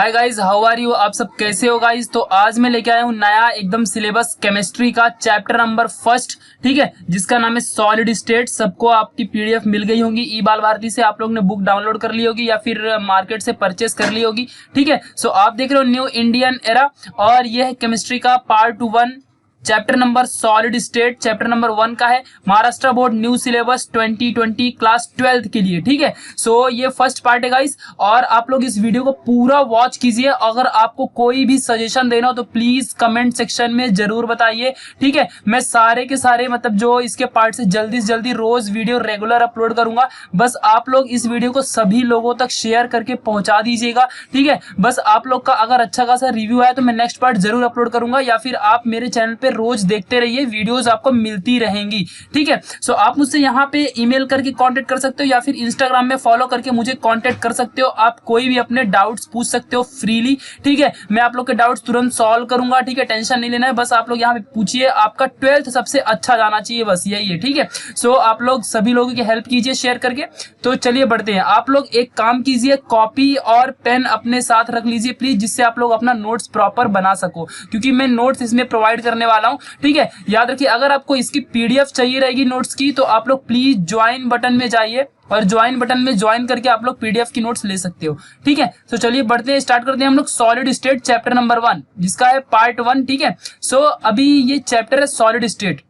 Hi guys, how are you. आप सब कैसे हो गाइज। तो आज मैं लेके आया हूँ नया एकदम सिलेबस केमिस्ट्री का चैप्टर नंबर फर्स्ट, ठीक है, जिसका नाम है सॉलिड स्टेट। सबको आपकी पीडीएफ मिल गई होंगी ई बाल भारती से, आप लोग ने बुक डाउनलोड कर ली होगी या फिर मार्केट से परचेस कर ली होगी, ठीक है। सो आप देख रहे हो न्यू इंडियन एरा और ये है केमिस्ट्री का part 1 chapter number solid state. Chapter number 1 का है Maharashtra board new syllabus 2020 class 12th के लिए, ठीक है। सो ये फर्स्ट पार्ट है गाइस और आप लोग इस वीडियो को पूरा वॉच कीजिए। अगर आपको कोई भी सजेशन देना हो तो प्लीज कमेंट सेक्शन में जरूर बताइए, ठीक है। मैं सारे के सारे मतलब जो इसके पार्ट से जल्दी रोज वीडियो रेगुलर अपलोड करूंगा। बस आप लोग इस वीडियो को सभी लोगों तक शेयर करके पहुंचा दीजिएगा, ठीक है। बस आप लोग का अगर अच्छा खासा रिव्यू आया तो मैं नेक्स्ट पार्ट जरूर अपलोड करूंगा या फिर आप मेरे चैनल पे रोज देखते रहिए, वीडियोस आपको मिलती रहेंगी, ठीक है। सो आप मुझसे यहाँ पे ईमेल करके कांटेक्ट कर सकते हो या फिर इंस्टाग्राम में फॉलो करके मुझे कांटेक्ट कर सकते हो। आप कोई भी अपने डाउट्स पूछ सकते हो फ्रीली, ठीक है। मैं आप लोग के डाउट्स तुरंत सॉल्व करूंगा, ठीक है। टेंशन नहीं लेना है, बस आप लोग यहाँ पे पूछिए। आपका 12th सबसे अच्छा जाना चाहिए, बस यही है, ठीक है। सो आप लोग सभी लोगों की हेल्प कीजिए शेयर करके। तो चलिए बढ़ते हैं। आप लोग एक काम कीजिए, कॉपी और पेन अपने साथ रख लीजिए प्लीज, जिससे आप लोग अपना नोट्स प्रॉपर बना सको, क्योंकि मैं नोट्स इसमें प्रोवाइड करने वाला हूँ, ठीक है। याद रखिए, अगर आपको इसकी पीडीएफ चाहिए रहेगी नोट्स की तो आप लोग प्लीज ज्वाइन बटन में जाइए और ज्वाइन बटन में ज्वाइन करके आप लोग पीडीएफ की नोट्स ले सकते हो, ठीक है। तो चलिए बढ़ते हैं, स्टार्ट करते हैं हम लोग सॉलिड स्टेट चैप्टर नंबर 1 जिसका है पार्ट 1, ठीक है। सो अभी ये चैप्टर है सॉलिड स्टेट।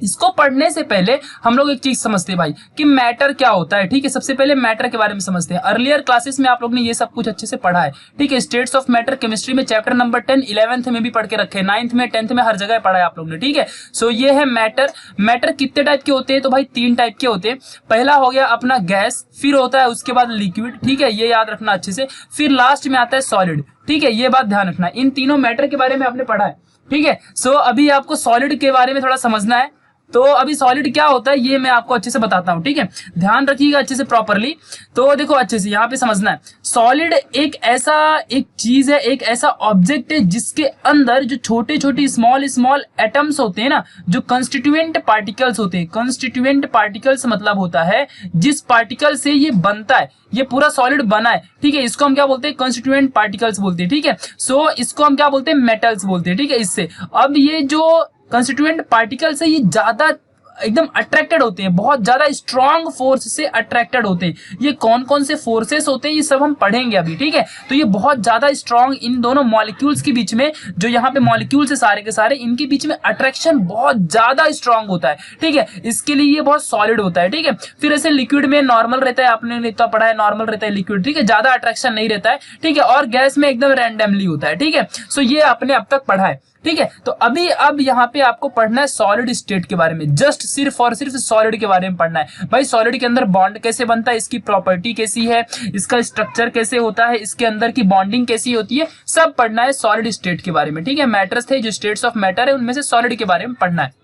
इसको पढ़ने से पहले हम लोग एक चीज समझते हैं भाई कि मैटर क्या होता है, ठीक है। सबसे पहले मैटर के बारे में समझते हैं। अर्लियर क्लासेस में आप लोग ने ये सब कुछ अच्छे से पढ़ा है, ठीक है। स्टेट्स ऑफ मैटर केमिस्ट्री में चैप्टर नंबर 10 11th में भी पढ़ के रखे, 9th में 10th में हर जगह पढ़ा है आप लोग ने, ठीक है। सो ये है मैटर। मैटर कितने टाइप के होते हैं तो भाई 3 टाइप के होते हैं। पहला हो गया अपना गैस, फिर होता है उसके बाद लिक्विड, ठीक है, ये याद रखना अच्छे से। फिर लास्ट में आता है सॉलिड, ठीक है, ये बात ध्यान रखना। इन तीनों मैटर के बारे में आपने पढ़ा है, ठीक है। सो अभी आपको सॉलिड के बारे में थोड़ा समझना है। तो अभी सॉलिड क्या होता है ये मैं आपको अच्छे से बताता हूं, ठीक है। ध्यान रखिएगा अच्छे से प्रॉपरली। तो देखो अच्छे से यहाँ पे समझना है, सॉलिड एक चीज है, एक ऐसा ऑब्जेक्ट है जिसके अंदर जो छोटे छोटे स्मॉल एटम्स होते हैं ना, जो कंस्टिट्यूएंट पार्टिकल्स होते हैं। कंस्टिट्यूएंट पार्टिकल्स मतलब होता है जिस पार्टिकल से ये बनता है, ये पूरा सॉलिड बना है, ठीक है। इसको हम क्या बोलते हैं, कंस्टिट्यूएंट पार्टिकल्स बोलते हैं, ठीक है। सो इसको हम क्या बोलते हैं, मेटल्स बोलते हैं, ठीक है। इससे अब ये जो कंस्टिट्यूएंट पार्टिकल्स है ये ज्यादा एकदम अट्रैक्टेड होते हैं, बहुत ज्यादा स्ट्रॉन्ग फोर्स से अट्रैक्टेड होते हैं। ये कौन कौन से फोर्सेस होते हैं ये सब हम पढ़ेंगे अभी, ठीक है। तो ये बहुत ज्यादा स्ट्रॉन्ग, इन दोनों मॉलिक्यूल्स के बीच में, जो यहाँ पे मॉलिक्यूल्स है सारे के सारे, इनके बीच में अट्रैक्शन बहुत ज्यादा स्ट्रॉन्ग होता है, ठीक है। इसके लिए ये बहुत सॉलिड होता है, ठीक है। फिर ऐसे लिक्विड में नॉर्मल रहता है, आपने इतना पढ़ा है, नॉर्मल रहता है लिक्विड, ठीक है, ज्यादा अट्रैक्शन नहीं रहता है, ठीक है। और गैस में एकदम रैंडमली होता है, ठीक है। सो ये आपने अब तक पढ़ा है, ठीक है। तो अब यहाँ पे आपको पढ़ना है सॉलिड स्टेट के बारे में, जस्ट सिर्फ और सिर्फ सॉलिड के बारे में पढ़ना है भाई। सॉलिड के अंदर बॉन्ड कैसे बनता है, इसकी प्रॉपर्टी कैसी है, इसका स्ट्रक्चर कैसे होता है, इसके अंदर की बॉन्डिंग कैसी होती है, सब पढ़ना है सॉलिड स्टेट के बारे में, ठीक है। मैटर्स थे जो स्टेट्स ऑफ मैटर है, उनमें से सॉलिड के बारे में पढ़ना है।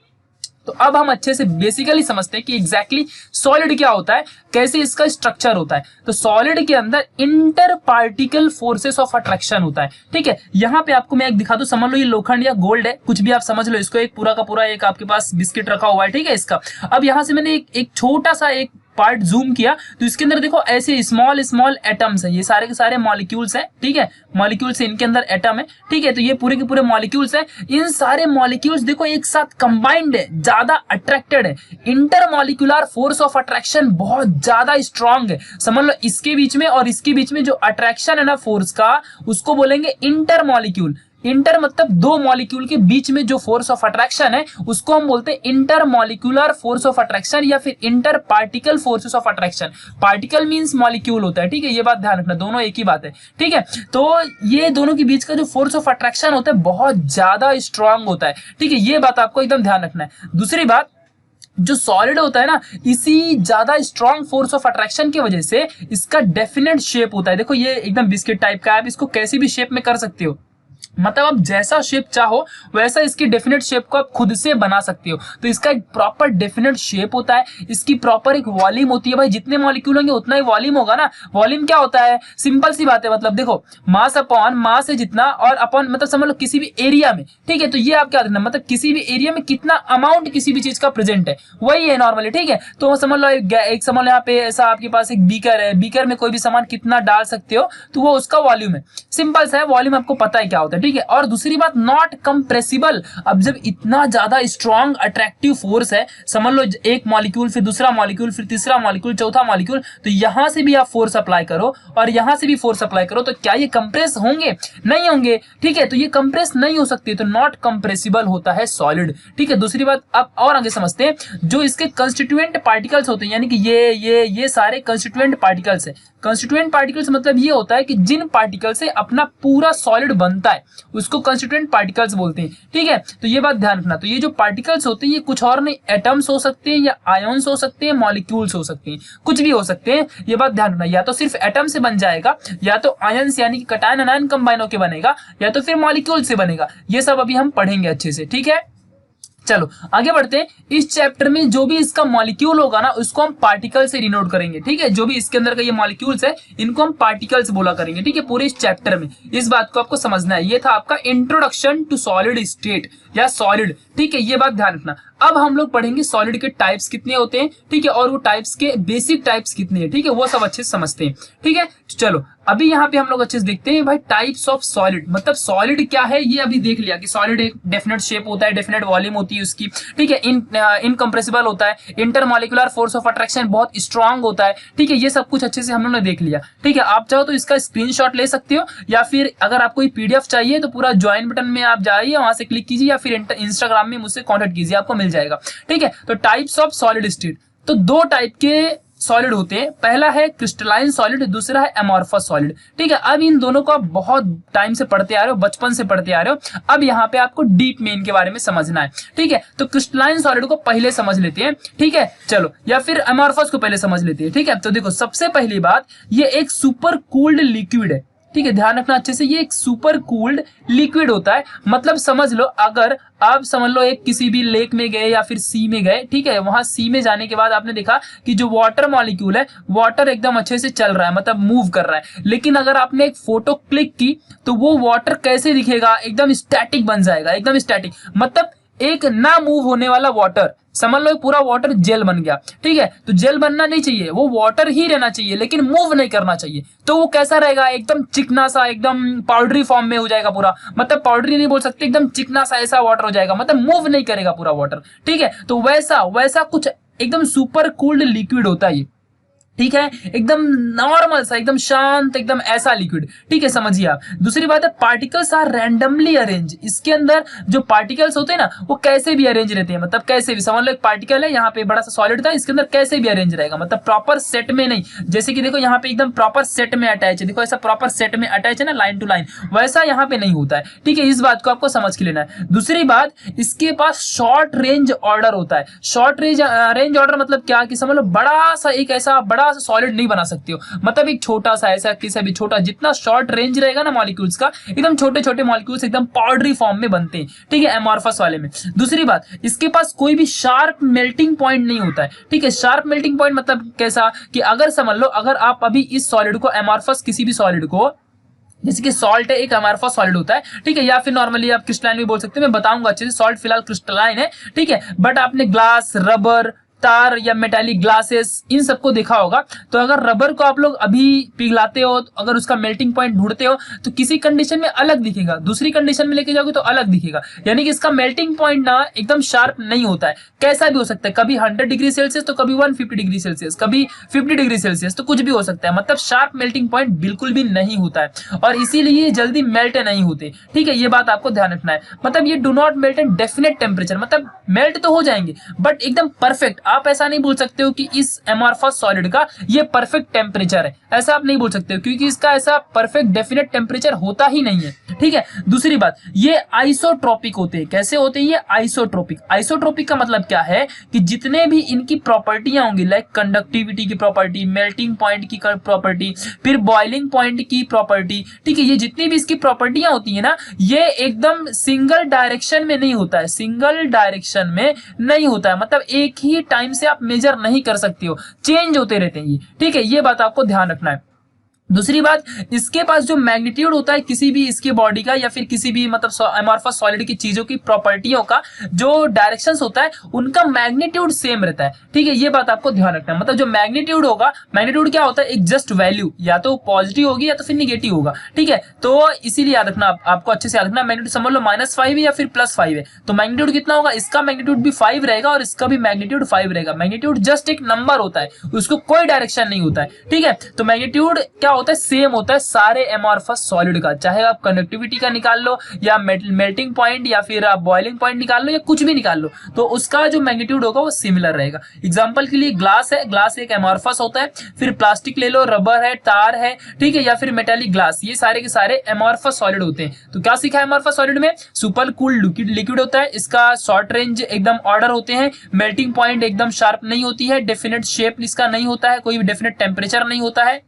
तो अब हम अच्छे से बेसिकली समझते हैं कि एग्जैक्टली सॉलिड क्या होता है, कैसे इसका स्ट्रक्चर होता है। तो सॉलिड के अंदर inter particle forces of attraction होता है, ठीक है। यहाँ पे आपको मैं एक दिखा दूं, समझ लो ये लोखंड या गोल्ड है, कुछ भी आप समझ लो इसको, एक पूरा का पूरा एक आपके पास बिस्किट रखा हुआ है, ठीक है इसका। अब यहाँ से मैंने एक छोटा सा एक पार्ट जूम किया तो इसके अंदर देखो ऐसे स्मॉल एटम्स हैं, ये सारे के सारे मॉलिक्यूल्स हैं, ठीक है। मॉलिक्यूल्स इनके अंदर एटम है, ठीक है। तो ये पूरे के पूरे मॉलिक्यूल्स हैं। इन सारे मॉलिक्यूल्स देखो एक साथ कंबाइंड है, ज्यादा अट्रैक्टेड है। Inter molecular force of attraction बहुत ज्यादा स्ट्रॉन्ग है। समझ लो इसके बीच में और इसके बीच में जो अट्रैक्शन है ना फोर्स का, उसको बोलेंगे इंटर मॉलिक्यूल। इंटर मतलब दो मॉलिक्यूल के बीच में जो फोर्स ऑफ अट्रैक्शन है उसको हम बोलते हैं inter molecular force of attraction या फिर inter particle forces of attraction. Particle means molecule होता है, ठीक है, ये बात ध्यान रखना, दोनों एक ही बात है, ठीक है। तो ये दोनों के बीच का जो फोर्स ऑफ अट्रैक्शन होता है बहुत ज्यादा स्ट्रांग होता है, ठीक है, ये बात आपको एकदम ध्यान रखना है। दूसरी बात, जो सॉलिड होता है ना, इसी ज्यादा स्ट्रॉन्ग फोर्स ऑफ अट्रैक्शन की वजह से इसका डेफिनेट शेप होता है। देखो ये एकदम बिस्किट टाइप का है, आप इसको कैसी भी शेप में कर सकते हो, मतलब आप जैसा शेप चाहो वैसा इसकी डेफिनेट शेप को आप खुद से बना सकते हो। तो इसका एक प्रॉपर डेफिनेट शेप होता है, इसकी प्रॉपर एक वॉल्यूम होती है। भाई जितने मॉलिक्यूल होंगे उतना ही वॉल्यूम होगा ना। वॉल्यूम क्या होता है, सिंपल सी बात है, मतलब देखो मास अपॉन मास है जितना, और अपॉन मतलब समझ लो किसी भी एरिया में, ठीक है। तो ये आप क्या देखना, मतलब किसी भी एरिया में कितना अमाउंट किसी भी चीज का प्रेजेंट है, वही है नॉर्मली, ठीक है। तो समझ लो एक समझ लो यहाँ पे ऐसा आपके पास एक बीकर है, बीकर में कोई भी सामान कितना डाल सकते हो तो वो उसका वॉल्यूम है। सिंपल सा है, वॉल्यूम आपको पता है क्या होता है, ठीक है। और दूसरी बात नॉट कंप्रेसिबल। अब जब इतना ज्यादा स्ट्रॉन्ग अट्रैक्टिव फोर्स है, समझ लो एक मॉलिक्यूल फिर दूसरा मॉलिक्यूल फिर तीसरा मॉलिक्यूल चौथा मॉलिक्यूल, तो यहां से भी आप फोर्स अप्लाई करो और यहां से भी फोर्स अप्लाई करो, तो क्या ये कंप्रेस होंगे? नहीं होंगे, ठीक है। तो ये कंप्रेस नहीं हो सकते, तो नॉट कंप्रेसिबल होता है सॉलिड, ठीक है। दूसरी बात अब और आगे समझते हैं, जो इसके कंस्टिट्यूएंट पार्टिकल्स होते हैं, यानी कि ये सारे कंस्टिट्यूएंट पार्टिकल्स है। कंस्टिट्यूएंट पार्टिकल्स मतलब ये होता है कि जिन पार्टिकल से अपना पूरा सॉलिड बनता है उसको कंस्टिट्यूएंट पार्टिकल्स बोलते हैं, ठीक है। तो ये बात ध्यान रखना। तो ये जो पार्टिकल्स होते हैं ये कुछ और नहीं, एटम्स हो सकते हैं या आयन्स हो सकते हैं, मॉलिक्यूल्स हो सकते हैं, कुछ भी हो सकते हैं। ये बात ध्यान रखना, या तो सिर्फ एटम से बन जाएगा, या तो आयन्स यानी कि कटायन अनायन कंबाइन होकर बनेगा, या तो फिर मॉलिक्यूल से बनेगा। ये सब अभी हम पढ़ेंगे अच्छे से, ठीक है। चलो आगे बढ़ते हैं। इस चैप्टर में जो भी इसका मॉलिक्यूल होगा ना उसको हम पार्टिकल से डिनोट करेंगे, ठीक है। जो भी इसके अंदर का ये मॉलिक्यूल्स है इनको हम पार्टिकल्स बोला करेंगे, ठीक है, पूरे इस चैप्टर में। इस बात को आपको समझना है। ये था आपका इंट्रोडक्शन टू सॉलिड स्टेट या सॉलिड, ठीक है। ये बात ध्यान रखना। अब हम लोग पढ़ेंगे सॉलिड के टाइप्स कितने होते हैं, ठीक है, और वो टाइप्स के बेसिक टाइप्स कितने हैं, ठीक है, वो सब अच्छे से समझते हैं, ठीक है। चलो अभी यहाँ पे हम लोग अच्छे से देखते हैं भाई टाइप्स ऑफ सॉलिड, मतलब सॉलिड क्या है ये अभी देख लिया कि सॉलिड एक डेफिनेट शेप होता है, डेफिनेट वॉल्यूम होती है उसकी, ठीक है, इनकम्प्रेसिबल होता है, इंटरमॉलिक्यूलर फोर्स ऑफ अट्रैक्शन बहुत स्ट्रांग होता है, ठीक है। ये सब कुछ अच्छे से हम लोग ने देख लिया, ठीक है। आप चाहो तो इसका स्क्रीनशॉट ले सकते हो, या फिर अगर आपको पीडीएफ चाहिए तो पूरा ज्वाइन बटन में आप जाइए, वहां से क्लिक कीजिए, या फिर इंस्टाग्राम में मुझसे कॉन्टेक्ट कीजिए, आपको मिल जाएगा, ठीक है। तो टाइप्स ऑफ सॉलिड स्टेट, तो दो टाइप के सॉलिड होते हैं, पहला है क्रिस्टलाइन सॉलिड, दूसरा है एमॉर्फस सॉलिड, ठीक है। अब इन दोनों को आप बहुत टाइम से पढ़ते आ रहे हो, बचपन से पढ़ते आ रहे हो, अब यहाँ पे आपको डीप में इनके बारे में समझना है, ठीक है। तो क्रिस्टलाइन सॉलिड को पहले समझ लेते हैं, ठीक है, चलो, या फिर एमॉर्फस को पहले समझ लेते हैं, ठीक है। तो देखो सबसे पहली बात, ये एक सुपर कूल्ड लिक्विड है, ठीक है, ध्यान रखना अच्छे से, ये एक सुपर कूल्ड लिक्विड होता है। मतलब समझ लो, अगर आप समझ लो एक किसी भी लेक में गए या फिर सी में गए, ठीक है, वहां सी में जाने के बाद आपने देखा कि जो वाटर मॉलिक्यूल है, वाटर एकदम अच्छे से चल रहा है, मतलब मूव कर रहा है, लेकिन अगर आपने एक फोटो क्लिक की तो वो वाटर कैसे दिखेगा, एकदम स्टैटिक बन जाएगा, एकदम स्टैटिक, मतलब एक ना मूव होने वाला वाटर, समझ लो पूरा वाटर जेल बन गया, ठीक है। तो जेल बनना नहीं चाहिए, वो वाटर ही रहना चाहिए, लेकिन मूव नहीं करना चाहिए। तो वो कैसा रहेगा, एकदम चिकना सा, एकदम पाउडरी फॉर्म में हो जाएगा पूरा, मतलब पाउडरी नहीं बोल सकते, एकदम चिकना सा ऐसा वाटर हो जाएगा, मतलब मूव नहीं करेगा पूरा वाटर, ठीक है। तो वैसा कुछ एकदम सुपर कूल्ड लिक्विड होता है ये, ठीक है, एकदम नॉर्मल सा, एकदम शांत, एकदम ऐसा लिक्विड, ठीक है, समझिए आप। दूसरी बात है पार्टिकल्स आर रैंडमली अरेंज, इसके अंदर जो पार्टिकल्स होते हैं ना वो कैसे भी अरेंज रहते हैं, मतलब कैसे भी, समझ लो एक पार्टिकल है, यहाँ पे बड़ा सा सॉलिड था, इसके अंदर कैसे भी अरेंज रहेगा, मतलब प्रॉपर सेट में नहीं, जैसे कि देखो यहाँ पे एकदम प्रॉपर सेट में अटैच है, देखो ऐसा प्रॉपर सेट में अटैच है ना, लाइन टू लाइन, वैसा यहाँ पे नहीं होता है, ठीक है। इस बात को आपको समझ के लेना है। दूसरी बात, इसके पास शॉर्ट रेंज ऑर्डर होता है। शॉर्ट रेंज ऑर्डर मतलब क्या, कि समझ लो बड़ा सा एक ऐसा बड़ा सॉलिड नहीं बना सकते हो, मतलब एक छोटा सा ऐसा किसी भी छोटा, जितना शॉर्ट रेंज रहेगा ना मॉलिक्यूल्स का, एकदम छोटे छोटे मॉलिक्यूल्स एकदम पाउडरी फॉर्म में बनते हैं, ठीक है, एमॉर्फस वाले में। दूसरी बात, इसके पास कोई भी शार्प मेल्टिंग पॉइंट नहीं होता है, ठीक है। शार्प मेल्टिंग पॉइंट मतलब कैसा, कि अगर समझ लो अगर आप अभी इस सॉलिड को, एमॉर्फस किसी भी सॉलिड को, जैसे कि सॉल्ट है, एक एमॉर्फस सॉलिड होता है, ठीक है, या फिर नॉर्मली आप क्रिस्टलाइन भी बोल सकते हैं, मैं बताऊंगा अच्छे से। सॉल्ट फिलहाल क्रिस्टलाइन है, ठीक है, बट आपने ग्लास, रबर, तार या मेटालिक ग्लासेस इन सबको देखा होगा। तो अगर रबर को आप लोग अभी पिघलाते हो, तो अगर उसका मेल्टिंग पॉइंट ढूंढते हो तो किसी कंडीशन में अलग दिखेगा, दूसरी कंडीशन में लेके जाओगे तो अलग दिखेगा, यानी कि इसका मेल्टिंग पॉइंट ना एकदम शार्प नहीं होता है, कैसा भी हो सकता है, कभी 100 डिग्री सेल्सियस तो कभी 150 डिग्री सेल्सियस, कभी 50 डिग्री सेल्सियस, तो कुछ भी हो सकता है, मतलब शार्प मेल्टिंग पॉइंट बिल्कुल भी नहीं होता है, और इसीलिए जल्दी मेल्ट नहीं होते, ठीक है। ये बात आपको ध्यान रखना है, मतलब ये do not melt eight definite temperature, मतलब मेल्ट तो हो जाएंगे बट एकदम परफेक्ट, आप ऐसा नहीं बोल सकते हो कि इस एमॉर्फस सॉलिड का ये परफेक्ट टेम्परेचर है, ऐसा आप नहीं बोल सकते हो, क्योंकि इसका ऐसा परफेक्ट डेफिनेट टेम्परेचर होता ही नहीं है, ठीक है। दूसरी बात, ये आइसोट्रोपिक होते हैं। कैसे होते हैं ये आइसोट्रोपिक? आइसोट्रोपिक का मतलब क्या है कि जितने भी इनकी प्रॉपर्टियां होंगी, लाइक कंडक्टिविटी की प्रॉपर्टी, मेल्टिंग पॉइंट की प्रॉपर्टी, फिर बॉइलिंग पॉइंट की प्रॉपर्टी, ठीक है, ये जितनी भी इसकी प्रॉपर्टियां होती है ना, ये एकदम सिंगल डायरेक्शन में नहीं होता है, सिंगल डायरेक्शन में नहीं होता है, मतलब एक ही टाइम से आप मेजर नहीं कर सकते हो, चेंज होते रहते हैं ये, ठीक है, ये बात आपको ध्यान रखना है। दूसरी बात, इसके पास जो मैग्नीट्यूड होता है किसी भी इसके बॉडी का या फिर किसी भी मतलब एमॉर्फस सॉलिड की चीजों की प्रॉपर्टियों का जो डायरेक्शंस होता है उनका मैग्नीट्यूड सेम रहता है, ठीक है, ये बात आपको ध्यान रखना है। मतलब जो मैग्नीट्यूड होगा, मैग्नीट्यूड क्या होता है, एक जस्ट वैल्यू, या तो पॉजिटिव होगी या तो फिर निगेटिव होगा, ठीक है, तो इसीलिए याद रखना, आपको अच्छे से याद रखना, मैग्नीट्यूड समझ लो -5 है या फिर +5 है, तो मैग्नीट्यूड कितना होगा, इसका मैग्नीट्यूड भी 5 रहेगा और इसका भी मैग्नीट्यूड 5 रहेगा। मैग्नीट्यूड जस्ट एक नंबर होता है, उसको कोई डायरेक्शन नहीं होता है, ठीक है। तो मैग्नीट्यूड क्या होता है, सेम होता है सारे एमॉर्फस सॉलिड का, चाहे आप कंडक्टिविटी का निकाल लो या मेल्टिंग पॉइंट या फिर आप बॉइलिंग पॉइंट निकाल लो या कुछ भी निकाल लो, तो उसका जो मैग्नीट्यूड होगा वो सिमिलर रहेगा। एग्जांपल के लिए ग्लास है, ग्लास एक एमॉर्फस होता है, फिर प्लास्टिक ले लो, रबर है, तार है, ठीक है, या फिर मेटालिक ग्लास, ये सारे के सारे एमॉर्फस सॉलिड होते हैं। तो क्या सीखा है एमॉर्फस सॉलिड में, सुपर कूल्ड लिक्विड होता है, इसका शॉर्ट रेंज एकदम ऑर्डर होते हैं, मेल्टिंग पॉइंट एकदम शार्प नहीं होती है, डेफिनेट शेप इसका नहीं होता है, कोई भी डेफिनेट टेम्परेचर नहीं होता है।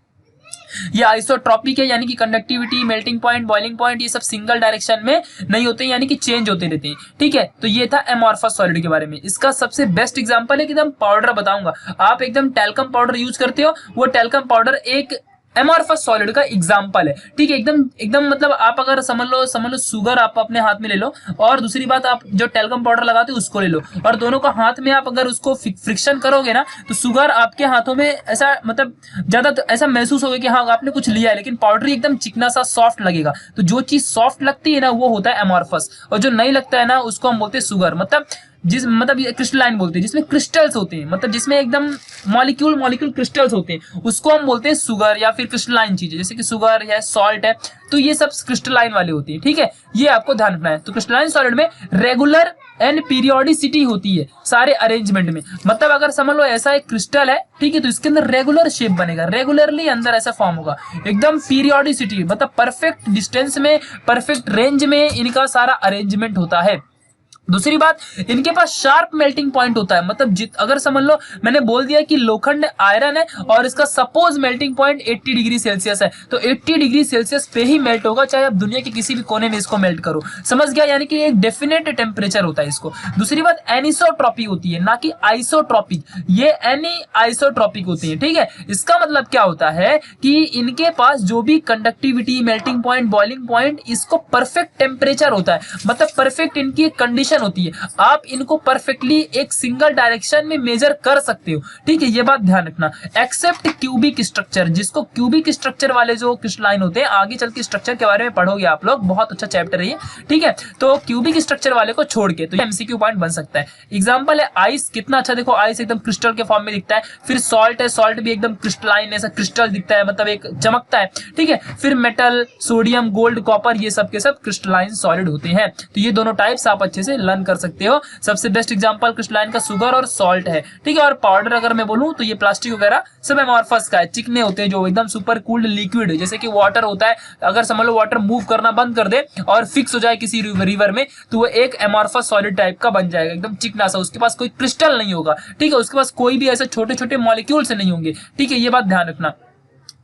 ये आइसोट्रॉपिक है, यानी कि conductivity, melting point, boiling point ये सब सिंगल डायरेक्शन में नहीं होते हैं, यानी कि चेंज होते रहते हैं, ठीक है। तो ये था एमॉर्फस सॉलिड के बारे में। इसका सबसे बेस्ट एग्जांपल है कि एकदम पाउडर बताऊंगा, आप एकदम टैल्कम पाउडर यूज करते हो, वो टैल्कम पाउडर एक एमॉर्फस सॉलिड का एग्जांपल है, ठीक है, एकदम एकदम मतलब आप अगर समझ लो सुगर आप अपने हाथ में ले लो, और दूसरी बात आप जो टैल्कम पाउडर लगाते हो उसको ले लो, और दोनों को हाथ में आप अगर उसको फ्रिक्शन करोगे ना, तो सुगर आपके हाथों में ऐसा मतलब ज्यादा तो ऐसा महसूस होगा कि हाँ आपने कुछ लिया है, लेकिन पाउडर एकदम चिकना सा सॉफ्ट लगेगा। तो जो चीज सॉफ्ट लगती है ना वो होता है एमॉर्फस, और जो नहीं लगता है ना उसको हम बोलते हैं सुगर, मतलब ये क्रिस्टलाइन बोलते हैं, जिसमें क्रिस्टल्स होते हैं, मतलब जिसमें एकदम मॉलिक्यूल क्रिस्टल्स होते हैं, उसको हम बोलते हैं सुगर या फिर क्रिस्टलाइन चीजें, जैसे कि सुगर है, सॉल्ट है, तो ये सब क्रिस्टलाइन वाले होती है, ठीक है, ये आपको ध्यान रखना है। तो क्रिस्टलाइन सॉलिड में रेगुलर एंड पीरियोडिसिटी होती है सारे अरेंजमेंट में, मतलब अगर समझ लो ऐसा एक क्रिस्टल है, ठीक है, तो इसके अंदर रेगुलर शेप बनेगा, रेगुलरली अंदर ऐसा फॉर्म होगा, एकदम पीरियोडिसिटी, मतलब परफेक्ट डिस्टेंस में, परफेक्ट रेंज में इनका सारा अरेंजमेंट होता है। दूसरी बात, इनके पास शार्प मेल्टिंग पॉइंट होता है, मतलब अगर समझ लो मैंने बोल दिया कि लोखंड आयरन है और इसका suppose melting point 80 degree Celsius है, तो 80 डिग्री सेल्सियस पे ही मेल्ट होगा, चाहे आप दुनिया के किसी भी कोने में इसको मेल्ट करो, समझ गया, यानी कि एक डेफिनेट टेम्परेचर होता है इसको। दूसरी बात, एनिसोट्रॉपी होती है, ना कि आइसोट्रॉपिक, ये एनी आइसोट्रॉपिक होती है, ठीक है। इसका मतलब क्या होता है कि इनके पास जो भी conductivity, melting point, boiling point, इसको परफेक्ट टेम्परेचर होता है, मतलब परफेक्ट इनकी एक कंडीशन होती है, आप इनको परफेक्टली एक सिंगल डायरेक्शन में मेजर कर सकते हो, ठीक है, ये बात ध्यान रखना। एक्सेप्ट क्यूबिक स्ट्रक्चर, जिसको क्यूबिक स्ट्रक्चर वाले जो क्रिस्टलाइन होते हैं, आगे चल के स्ट्रक्चर के बारे में पढ़ोगे आप लोग, बहुत अच्छा चैप्टर है ये, ठीक है, तो क्यूबिक स्ट्रक्चर वाले को छोड़ के तो एमसीक्यू पॉइंट बन सकता है। एग्जांपल है आइस, कितना अच्छा देखो, आइस एकदम क्रिस्टल के फॉर्म में दिखता है, फिर सॉल्ट है, सॉल्ट भी एकदम क्रिस्टलाइन ऐसा क्रिस्टल दिखता है, मतलब एक चमकता है, ठीक है, फिर मेटल, सोडियम, गोल्ड, कॉपर, ये सब के सब क्रिस्टलाइन सॉलिड होते हैं। तो ये दोनों टाइप्स आप अच्छे से लर्न कर सकते हो। सबसे बेस्ट एग्जांपल क्रिस्टलाइन का सुगर और सॉल्ट है, ठीक है, और पाउडर अगर मैं बोलूं तो ये प्लास्टिक वगैरह सब एमॉर्फस का है, चिकने होते हैं, जो एकदम सुपर कूल्ड लिक्विड, जैसे कि वाटर होता है, अगर समझ लो वाटर मूव करना बंद कर दे और फिक्स हो जाए किसी रिवर में, तो वो एक एमॉर्फस सॉलिड टाइप का बन जाएगा, एकदम चिकना सा, उसके पास कोई क्रिस्टल नहीं होगा, ठीक है, उसके पास कोई भी ऐसे छोटे छोटे मॉलिक्यूल से नहीं होंगे, ठीक है, ये बात ध्यान रखना।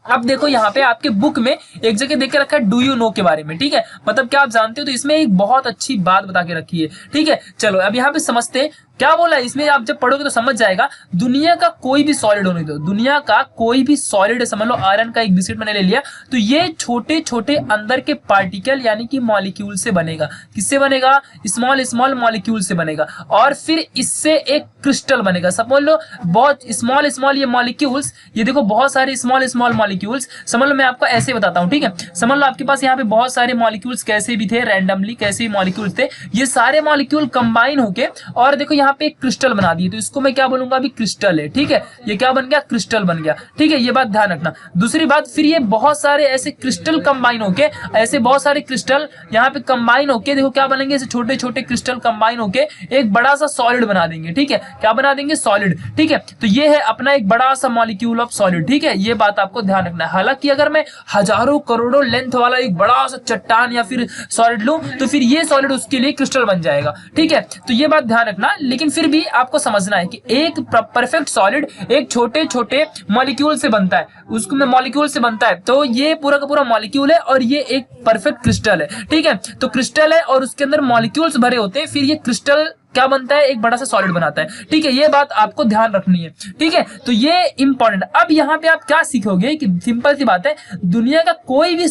अब देखो यहाँ पे आपके बुक में एक जगह देख के रखा है डू यू नो के बारे में, ठीक है, मतलब क्या आप जानते हो, तो इसमें एक बहुत अच्छी बात बता के रखी है, ठीक है। चलो अब यहाँ पे समझते हैं क्या बोला है इसमें, आप जब पढ़ोगे तो समझ जाएगा। दुनिया का कोई भी सॉलिड होने दो, दुनिया का कोई भी सॉलिड, समझ लो आयरन का एक बिस्किट मैंने ले लिया, तो ये छोटे छोटे अंदर के पार्टिकल यानी कि मॉलिक्यूल से बनेगा। किससे बनेगा? स्मॉल स्मॉल मॉलिक्यूल से बनेगा, और फिर इससे एक क्रिस्टल बनेगा। समझ लो बहुत स्मॉल स्मॉल ये मॉलिक्यूल्स, ये देखो बहुत सारे स्मॉल स्मॉल मॉलिक्यूल्स, समझ लो मैं आपको ऐसे बताता हूँ, ठीक है। समझ लो आपके पास यहाँ पे बहुत सारे मॉलिक्यूल्स कैसे भी थे, रैंडमली कैसे भी मॉलिक्यूल्स थे, ये सारे मॉलिक्यूल कंबाइन होके और देखो यहाँ पे एक क्रिस्टल बना दिए, तो इसको मैं क्या बोलूंगा, अभी क्रिस्टल है, ठीक है। ये क्या बन गया, क्रिस्टल बन गया, ठीक है। ये बात ध्यान रखना। दूसरी बात, फिर ये बहुत सारे ऐसे क्रिस्टल कंबाइन होके, ऐसे बहुत सारे क्रिस्टल यहाँ पे कंबाइन होके देखो क्या बनेंगे, ऐसे छोटे छोटे क्रिस्टल कंबाइन होके एक बड़ा सा सॉलिड बना देंगे, ठीक है। क्या बना देंगे, सॉलिड, ठीक है। तो ये है अपना एक बड़ा सा मॉलिक्यूल ऑफ सॉलिड, ठीक है। ये बात आपको ध्यान रखना है। हालांकि अगर मैं हजारों करोड़ों लेंथ वाला एक बड़ा सा चट्टान या फिर सॉलिड लूं तो फिर ये सॉलिड उसके लिए क्रिस्टल बन जाएगा, ठीक है। तो ये बात ध्यान रखना। लेकिन फिर भी आपको समझना है कि एक परफेक्ट सॉलिड एक छोटे छोटे मॉलिक्यूल से बनता है, उसको में मॉलिक्यूल से बनता है, तो ये पूरा का पूरा मॉलिक्यूल है और ये एक परफेक्ट क्रिस्टल है, ठीक है। तो क्रिस्टल है और उसके अंदर मॉलिक्यूल्स भरे होते हैं, फिर ये क्रिस्टल क्या बनता है, एक बड़ा सा सॉलिड बनाता है, ठीक है। ये बात आपको ध्यान रखनी है, ठीक है। तो ये इंपॉर्टेंट। अब यहाँ पे आप क्या सीखोगे कि सिंपल सी बात है, दुनिया का कोई भी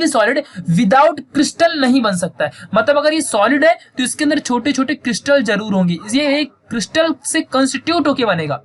सॉलिड विदाउट क्रिस्टल नहीं बन सकता है। मतलब अगर ये सॉलिड है तो इसके अंदर छोटे छोटे क्रिस्टल जरूर होंगे, ये एक क्रिस्टल से कंस्टिट्यूट होके बनेगा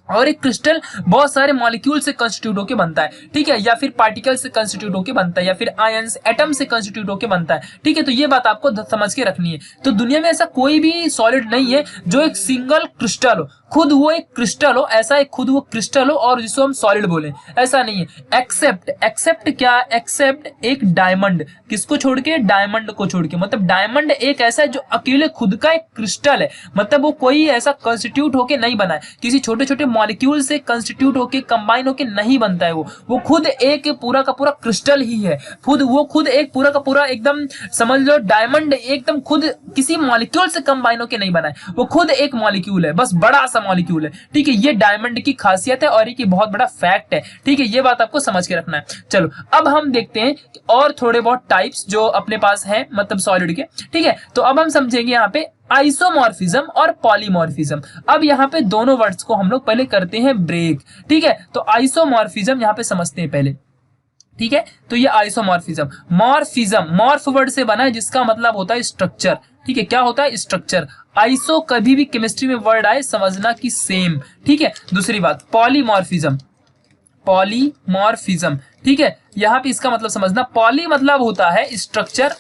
और एक क्रिस्टल बहुत सारे मॉलिक्यूल से कंस्टिट्यूट होकर बनता है, ठीक है, या फिर पार्टिकल से कंस्टिट्यूट होकर बनता है, या फिर आयंस एटम से कंस्टिट्यूट होकर बनता है, ठीक है। तो ये बात आपको समझ के रखनी है। तो दुनिया में ऐसा कोई भी सॉलिड नहीं है जो एक सिंगल क्रिस्टल हो, खुद वो एक क्रिस्टल हो, ऐसा एक खुद वो क्रिस्टल हो और जिसको हम सॉलिड बोले, ऐसा नहीं है। एक्सेप्ट क्या, एक्सेप्ट एक डायमंड, किसको छोड़ के, डायमंड को छोड़ के। मतलब डायमंड एक ऐसा है जो अकेले खुद का एक क्रिस्टल है, मतलब वो कोई ऐसा कंस्टिट्यूट होके नहीं बना है, किसी छोटे छोटे मॉलिक्यूल से कंस्टिट्यूट होके कंबाइन होके नहीं बनता है। वो खुद एक पूरा का पूरा क्रिस्टल ही है, खुद एक पूरा का पूरा एकदम समझ लो डायमंड एकदम खुद किसी मॉलिक्यूल से कंबाइन होके नहीं बना है, वो खुद एक मॉलिक्यूल है, बस बड़ा सा मॉलिक्यूल है, ठीक है। ये डायमंड की खासियत है और ये बहुत बड़ा फैक्ट है, ठीक है। ये बात आपको समझ के रखना है। चलो अब हम देखते हैं और थोड़े बहुत टाइप्स जो अपने पास है, मतलब सॉलिड के, ठीक है। तो अब हम समझेंगे यहाँ पे आइसोमॉर्फिज्म और पॉलीमॉर्फिज्म। अब यहाँ पे दोनों वर्ड्स को हम लोग पहले करते हैं ब्रेक, ठीक है। तो आइसोमॉर्फिज्म यहाँ पे समझते हैं पहले, ठीक है। तो ये आइसोमॉर्फिज्म, मॉर्फ वर्ड से बना है जिसका मतलब होता है स्ट्रक्चर, ठीक है। क्या होता है, स्ट्रक्चर। आइसो कभी भी केमिस्ट्री में वर्ड आए समझना कि सेम, ठीक है। दूसरी बात, पॉलीमॉर्फिज्म, ठीक है। यहाँ पे इसका मतलब समझना, पॉली मतलब होता है स्ट्रक्चर,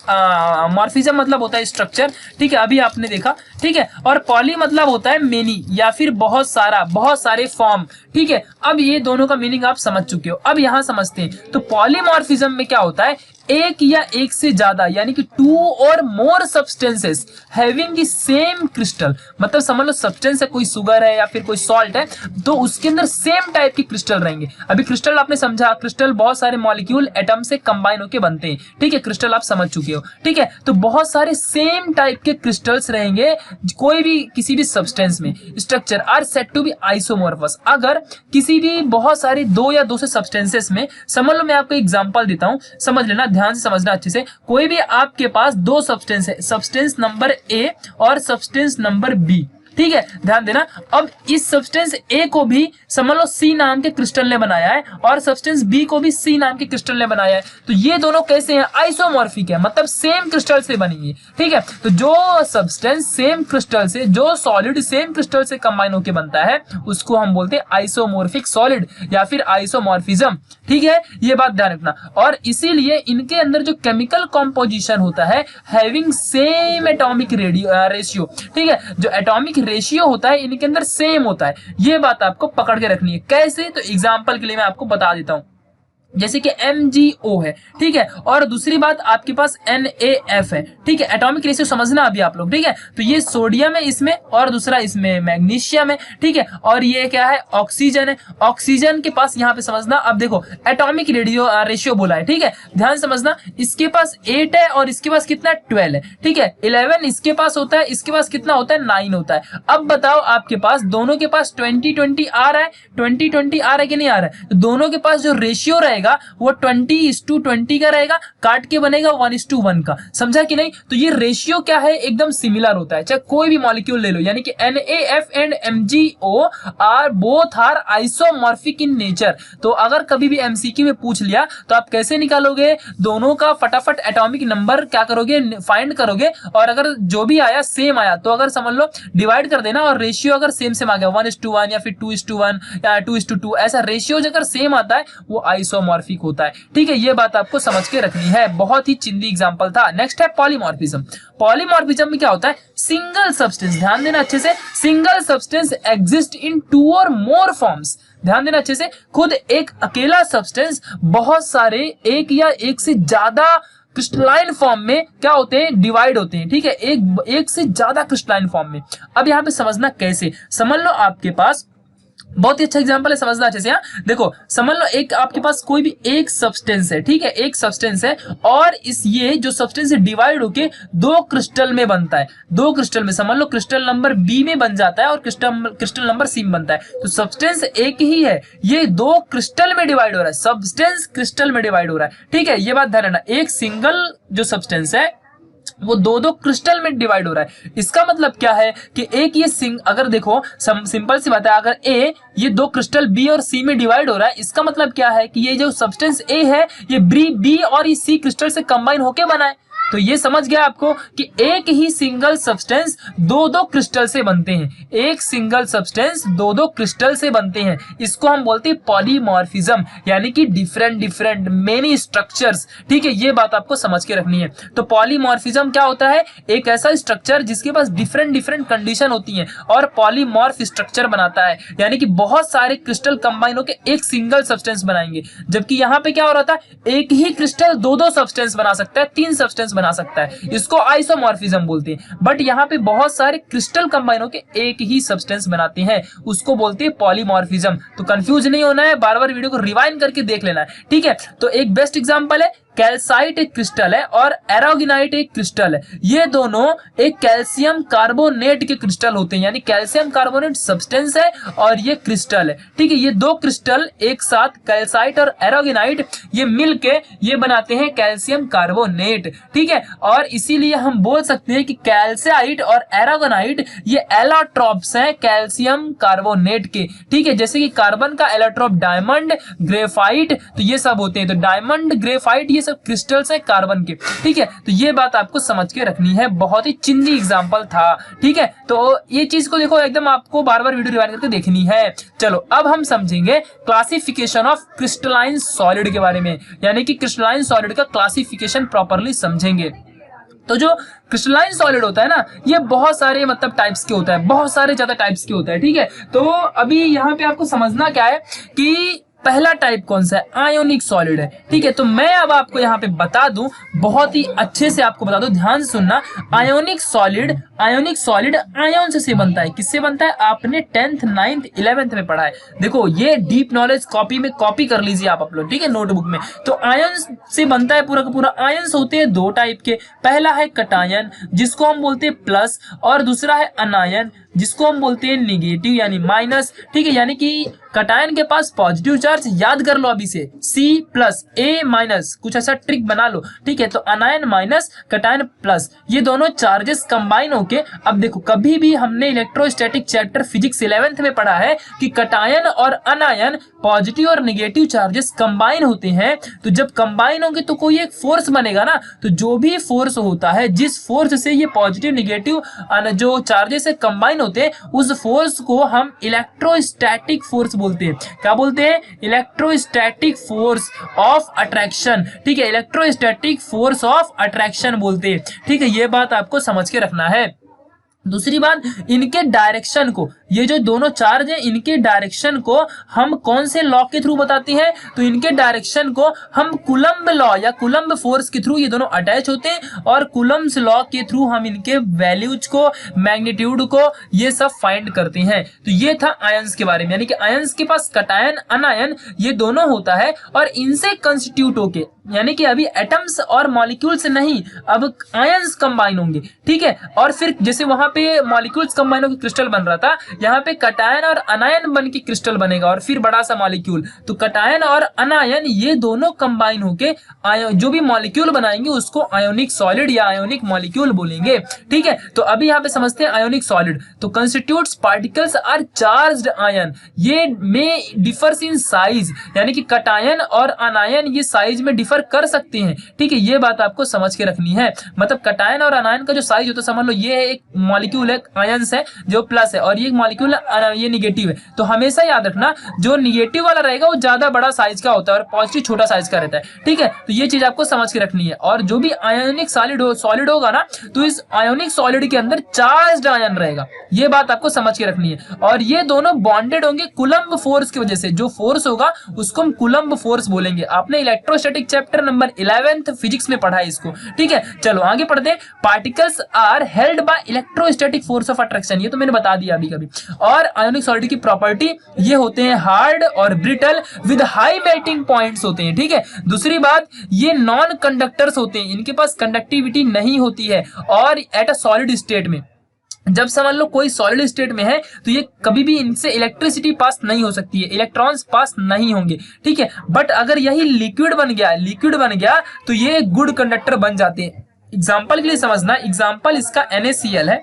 मॉर्फिज्म मतलब होता है स्ट्रक्चर, ठीक है, अभी आपने देखा, ठीक है। और पॉली मतलब होता है मेनी या फिर बहुत सारे फॉर्म, ठीक है। अब ये दोनों का मीनिंग आप समझ चुके हो। अब यहाँ समझते हैं। तो पॉलीमॉर्फिज्म में क्या होता है, एक या एक से ज्यादा यानी कि 2 और मोर substances having the same crystal, मतलब समझ लो सब्सटेंस है, कोई शुगर है या फिर कोई सॉल्ट है, तो उसके अंदर सेम टाइप की क्रिस्टल रहेंगे। अभी क्रिस्टल आपने समझा, क्रिस्टल बहुत सारे मॉलिक्यूल एटम से कंबाइन होकर बनते हैं, ठीक है। क्रिस्टल आप समझ चुके हो, ठीक है। तो बहुत सारे सेम टाइप के क्रिस्टल्स रहेंगे कोई भी किसी भी सब्सटेंस में, structure are said to be isomorphous. अगर किसी भी बहुत सारे 2 या 2 से सब्सटेंसेस में, समझ लो मैं आपको एग्जांपल देता हूं, समझ लेना, ध्यान से समझना अच्छे से। कोई भी आपके पास 2 सब्सटेंस है, सब्सटेंस नंबर ए और सब्सटेंस नंबर बी, ठीक है, ध्यान देना। अब इस सब्सटेंस ए को भी समझ लो सी नाम के क्रिस्टल ने बनाया है और सब्सटेंस बी को भी सी नाम के क्रिस्टल ने बनाया है। तो ये दोनों कैसे हैं, आइसोमॉर्फिक है, मतलब सेम क्रिस्टल से बनी है, ठीक है। तो जो सब्सटेंस सेम क्रिस्टल से, जो सॉलिड सेम क्रिस्टल से कंबाइन होकर बनता है उसको हम बोलते हैं आइसोमॉर्फिक सॉलिड या फिर आइसोमॉर्फिज्म, ठीक है। ये बात ध्यान रखना। और इसीलिए इनके अंदर जो केमिकल कॉम्पोजिशन होता है हैविंग सेम एटॉमिक रेशियो, ठीक है, जो एटॉमिक रेशियो होता है इनके अंदर सेम होता है। ये बात आपको पकड़ के रखनी है। कैसे, तो एग्जांपल के लिए मैं आपको बता देता हूं। जैसे कि MgO है, ठीक है, और दूसरी बात आपके पास NaF है, ठीक है। एटॉमिक रेशियो समझना अभी आप लोग, ठीक है। तो ये सोडियम है इसमें और दूसरा इसमें मैग्नीशियम है, ठीक है। और ये क्या है, ऑक्सीजन है। ऑक्सीजन के पास यहाँ पे समझना, अब देखो एटॉमिक रेशियो बोला है, ठीक है, ध्यान समझना। इसके पास 8 है और इसके पास कितना, 12 है, ठीक है। 11 इसके पास होता है, इसके पास कितना होता है, 9 होता है। अब बताओ आपके पास दोनों के पास 20-20 आ रहा है, 20-20 आ रहा है कि नहीं आ रहा है। तो दोनों के पास जो रेशियो रहेगा रहेगा वो 20:20 का रहेगा, काट के बनेगा 1:1 का। समझा कि नहीं? तो ये रेशियो क्या है, एकदम सिमिलर होता है, चाहे कोई भी मॉलिक्यूल ले लो, यानी कि NaF and MgO are both are isomorphic in nature. तो अगर कभी भी MCQ में पूछ लिया तो आप कैसे निकालोगे, दोनों का फटाफट एटॉमिक नंबर क्या करोगे, फाइंड करोगे, और अगर जो भी आया सेम आया तो अगर समझ लो डिवाइड कर देना, और रेशियो अगर सेम सेम आ गया 1:1 या फिर 2:1 या 2:2, ऐसा रेशियो अगर सेम आता है वो आइसोमॉर्फिक होता है। ठीक है, ये बात आपको समझ के रखनी है, बहुत ही चिंदी एग्जांपल था। नेक्स्ट है पॉलीमॉर्फिज्म। पॉलीमॉर्फिज्म में क्या होता है, सिंगल सब्सटेंस, ध्यान देना अच्छे से, सिंगल सब्सटेंस एग्जिस्ट इन 2 और मोर फॉर्म्स। ध्यान देना अच्छे से, खुद एक अकेला सब्सटेंस बहुत सारे एक या एक से ज्यादा क्रिस्टलाइन फॉर्म में क्या होते हैं, डिवाइड होते हैं। ठीक है, एक से ज्यादा क्रिस्टलाइन फॉर्म में। अब यहाँ पे समझना कैसे, समझ लो आपके पास बहुत ही अच्छा एग्जांपल है, समझना अच्छे से। देखो समझ लो एक आपके पास कोई भी एक सब्सटेंस है, ठीक है, एक सब्सटेंस है, और इस ये जो सब्सटेंस डिवाइड होके 2 क्रिस्टल में बनता है। 2 क्रिस्टल में समझ लो क्रिस्टल नंबर B में बन जाता है और क्रिस्टल नंबर C में बनता है। तो सब्सटेंस एक ही है, ये 2 क्रिस्टल में डिवाइड हो रहा है, सब्सटेंस क्रिस्टल में डिवाइड हो रहा है। ठीक है, ये बात ध्यान रखना, एक सिंगल जो सब्सटेंस है वो 2 क्रिस्टल में डिवाइड हो रहा है। इसका मतलब क्या है कि एक ये अगर देखो सिंपल सी बात है, अगर ये 2 क्रिस्टल B और C में डिवाइड हो रहा है, इसका मतलब क्या है कि ये जो सब्सटेंस A है ये B और ये C क्रिस्टल से कंबाइन होके बना है। तो ये समझ गया आपको कि एक ही सिंगल सब्सटेंस 2 क्रिस्टल से बनते हैं, एक सिंगल सब्सटेंस 2 क्रिस्टल से बनते हैं। इसको हम बोलते हैं पॉलीमॉर्फिज्म, यानी कि डिफरेंट मेनी स्ट्रक्चर्स। ठीक है, ये बात आपको समझ के रखनी है। तो पॉलीमॉर्फिज्म क्या होता है, एक ऐसा स्ट्रक्चर जिसके पास डिफरेंट कंडीशन होती हैं और पॉलीमॉर्फ स्ट्रक्चर बनाता है, यानी कि बहुत सारे क्रिस्टल कंबाइन होकर एक सिंगल सब्सटेंस बनाएंगे। जबकि यहाँ पे क्या हो रहा था, एक ही क्रिस्टल 2 सब्सटेंस बना सकता है, 3 सब्सटेंस बना सकता है, इसको आइसोमॉर्फिज्म बोलते हैं। बट यहाँ पे बहुत सारे क्रिस्टल कंबाइन होकर एक ही सब्सटेंस बनाते हैं, उसको बोलते हैं पॉलीमॉर्फिज्म। तो कंफ्यूज नहीं होना है, बार बार वीडियो को रिवाइंड करके देख लेना है। ठीक है, तो एक बेस्ट एग्जांपल है कैल्साइट एक क्रिस्टल है और एरागोनाइट एक क्रिस्टल है। ये दोनों एक कैल्शियम कार्बोनेट के क्रिस्टल होते हैं, यानी कैल्शियम कार्बोनेट सब्सटेंस है और ये क्रिस्टल है। ठीक है, ये 2 क्रिस्टल एक साथ कैल्साइट और एरागोनाइट ये मिलके ये बनाते हैं कैल्शियम कार्बोनेट। ठीक है, और इसीलिए हम बोल सकते हैं कि कैल्साइट और एरागोनाइट ये एलोट्रोप्स हैं कैल्शियम कार्बोनेट के। ठीक है, जैसे कि कार्बन का एलोट्रोप डायमंड, ग्रेफाइट, तो ये सब होते हैं। तो डायमंड, ग्रेफाइट ये सब क्रिस्टल्स हैं कार्बन के। ठीक है, तो ये बात आपको समझ के रखनी है, बहुत ही चिंदी एग्जांपल था। ठीक है, तो ये चीज को देखो एकदम आपको बार बार वीडियो रिवाइंड करके देखनी है। चलो अब हम समझेंगे क्लासिफिकेशन ऑफ क्रिस्टलाइन सॉलिड के बारे में, यानी कि क्रिस्टलाइन सॉलिड का क्लासिफिकेशन प्रॉपर्ली समझेंगे। तो जो क्रिस्टलाइन सॉलिड होता है ना, ये बहुत सारे मतलब टाइप्स के होता है, बहुत सारे ज्यादा टाइप्स के होता है। ठीक है, तो अभी यहाँ पे आपको समझना क्या है कि पहला टाइप कौन सा है, आयोनिक सॉलिड है। ठीक है, तो मैं अब आपको यहाँ पे बता दूं, बहुत ही अच्छे से आपको बता दूं, ध्यान से सुनना। आयोनिक सॉलिड आयोन से बनता है। किससे बनता है, आपने 10th 9th 11th में पढ़ा है। देखो ये डीप नॉलेज कॉपी में कॉपी कर लीजिए आप अपलोड, ठीक है, नोटबुक में। तो आयन से बनता है पूरा का पूरा। आयन्स होते हैं 2 टाइप के, पहला है कटायन जिसको हम बोलते हैं प्लस, और दूसरा है अनायन जिसको हम बोलते हैं निगेटिव यानी माइनस। ठीक है, यानी कि कटायन के पास पॉजिटिव चार्ज, याद कर लो अभी से, C+ A-, कुछ ऐसा ट्रिक बना लो। ठीक है, तो अनायन माइनस, कटायन प्लस, ये दोनों चार्जेस कंबाइन होके, अब देखो कभी भी हमने इलेक्ट्रोस्टैटिक चैप्टर फिजिक्स 11th में पढ़ा है कि कटायन और अनायन पॉजिटिव और निगेटिव चार्जेस कंबाइन होते हैं। तो जब कंबाइन होंगे तो कोई एक फोर्स बनेगा ना, तो जो भी फोर्स होता है, जिस फोर्स से ये पॉजिटिव निगेटिव जो चार्जेस है कंबाइन होते हैं, उस फोर्स को हम इलेक्ट्रोस्टैटिक फोर्स बोलते हैं। क्या बोलते हैं, इलेक्ट्रोस्टैटिक फोर्स ऑफ अट्रैक्शन। ठीक है, इलेक्ट्रोस्टैटिक फोर्स ऑफ अट्रैक्शन बोलते हैं। ठीक है, ये बात आपको समझ के रखना है। दूसरी बात, इनके डायरेक्शन को, ये जो दोनों चार्ज है इनके डायरेक्शन को हम कौन से लॉ के थ्रू बताते हैं, तो इनके डायरेक्शन को हम कूलम्ब लॉ या कूलम्ब फोर्स के थ्रू ये दोनों अटैच होते हैं, और कूलम्ब्स लॉ के थ्रू हम इनके वैल्यूज को, मैग्नीट्यूड को, ये सब फाइंड करते हैं। तो ये था आयंस के बारे में, यानी कि आयंस के पास कटायन अनायन ये दोनों होता है, और इनसे कंस्टिट्यूट होके, यानी कि अभी एटम्स और मॉलिक्यूल से नहीं, अब आयंस कंबाइन होंगे। ठीक है, और फिर जैसे वहां पे पे मॉलिक्यूल्स कंबाइन होकर क्रिस्टल बन रहा था, यहाँ पे कटायन और अनायन बन के क्रिस्टल बनेगा और फिर बड़ा सा मॉलिक्यूल। तो कटायन और अनायन ये दोनों कंबाइन होके जो भी मॉलिक्यूल बनाएंगे उसको आयोनिक सॉलिड या आयोनिक मॉलिक्यूल बोलेंगे। ठीक है, तो अभी यहाँ पे समझते हैं आयोनिक सॉलिड। तो constituents particles are charged ion, ये में डिफर्स इन साइज, यानी कि कटायन और अनायन ये साइज में डिफर कर सकते हैं। ठीक है, ये बात आपको समझ के रखनी है। मतलब कटायन और अनायन का जो साइज होता है, समझ लो ये है एक मॉलिक्यूल है आयंस है जो प्लस है, और ये मॉलिक्यूल ये निगेटिव है। तो हमेशा याद रखना जो निगेटिव वाला रहेगा वो ज्यादा बड़ा साइज का होता है और पॉजिटिव छोटा साइज का रहता है। ठीक है, तो ये चीज आपको समझ के रखनी है। और जो भी आयोनिक सॉलिड होगा ना, तो इस आयोनिक सॉलिड के अंदर चार्ज्ड आयन रहेगा, ये बात आपको समझ के रखनी है। और ये दोनों बॉन्डेड होंगे कूलम्ब फोर्स की वजह से, जो फोर्स होगा उसको हम कूलम्ब फोर्स बोलेंगे। आपने electrostatic chapter number 11th physics में पढ़ा है इसको। ठीक है, चलो आगे पढ़ते हैं। Particles are held by electrostatic force of attraction, ये तो मैंने बता दिया अभी कभी। और आयोनिक सॉलिड की प्रॉपर्टी ये होते हैं हार्ड और brittle with high melting points होते हैं। ठीक है, दूसरी बात ये नॉन कंडक्टर्स होते हैं, इनके पास कंडक्टिविटी नहीं होती है। और एट अ सॉलिड स्टेट में, जब समझ लो कोई सॉलिड स्टेट में है तो ये कभी भी इनसे इलेक्ट्रिसिटी पास नहीं हो सकती है, इलेक्ट्रॉन्स पास नहीं होंगे। ठीक है, बट अगर यही लिक्विड बन गया तो ये गुड कंडक्टर बन जाते हैं। एग्जाम्पल के लिए समझना, एग्जाम्पल इसका NaCl है।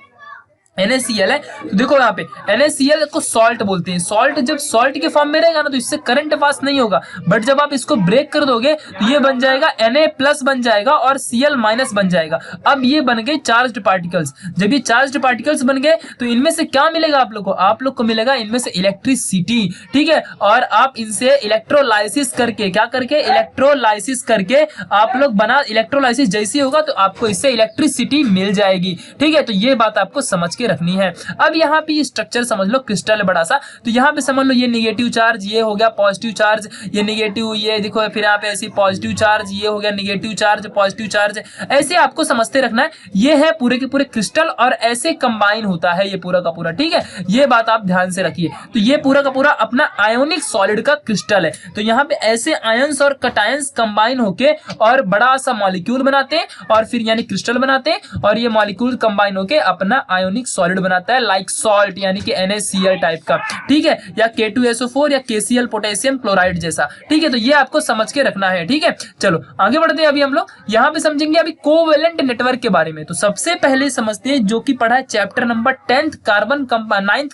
NaCl है तो देखो यहाँ पे NaCl को सॉल्ट बोलते हैं। सॉल्ट जब सॉल्ट के फॉर्म में रहेगा ना तो इससे करंट पास नहीं होगा, बट जब आप इसको ब्रेक कर दोगे तो ये बन जाएगा Na+ बन जाएगा और Cl- बन जाएगा। अब ये बन गए चार्ज्ड पार्टिकल्स। जब ये चार्ज्ड पार्टिकल्स बन गए तो इनमें से क्या मिलेगा आप लोग को मिलेगा इनमें से इलेक्ट्रिसिटी। ठीक है, और आप इनसे इलेक्ट्रोलाइसिस करके इलेक्ट्रोलाइसिस करके आप लोग बना, इलेक्ट्रोलाइसिस जैसी होगा तो आपको इससे इलेक्ट्रिसिटी मिल जाएगी। ठीक है, तो ये बात आपको समझ रखनी है। अब यहाँ पे स्ट्रक्चर समझ लो, क्रिस्टल है बड़ा सा, तो यहाँ पे समझ लो ये निगेटिव चार्ज, ये हो गया पॉजिटिव चार्ज, ये निगेटिव, ये देखो फिर यहाँ पे ऐसी पॉजिटिव चार्ज, ये हो गया निगेटिव चार्ज, पॉजिटिव चार्ज, ऐसे आपको समझते रखना है। ये है पूरे के पूरे क्रिस्टल और ऐसे कंबाइन होता है ये पूरा का पूरा। ठीक है, ये बात आप ध्यान से रखिए। तो ये पूरा का पूरा अपना आयोनिक सॉलिड का क्रिस्टल है। तो यहाँ पे ऐसे आयंस और कटायंस कंबाइन होके और बड़ा सा मॉलिक्यूल बनाते हैं और फिर यानी क्रिस्टल बनाते हैं, और ये मॉलिक्यूल कंबाइन होके अपना आयोनिक सॉलिड बनाता है, लाइक सॉल्ट यानी कि NaCl टाइप का। ठीक है, या K2SO4 या KCl पोटेशियम क्लोराइड जैसा। ठीक है, तो ये आपको समझ के रखना है। ठीक है, चलो आगे बढ़ते हैं। अभी हम लोग यहाँ पे समझेंगे अभी कोवेलेंट नेटवर्क के बारे में। तो सबसे पहले समझते हैं जो कि पढ़ा है chapter number 9th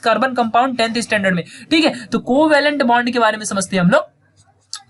carbon compound 10th standard में। ठीक है, तो कोवेलेंट बॉन्ड के बारे में समझते हैं हम लोग,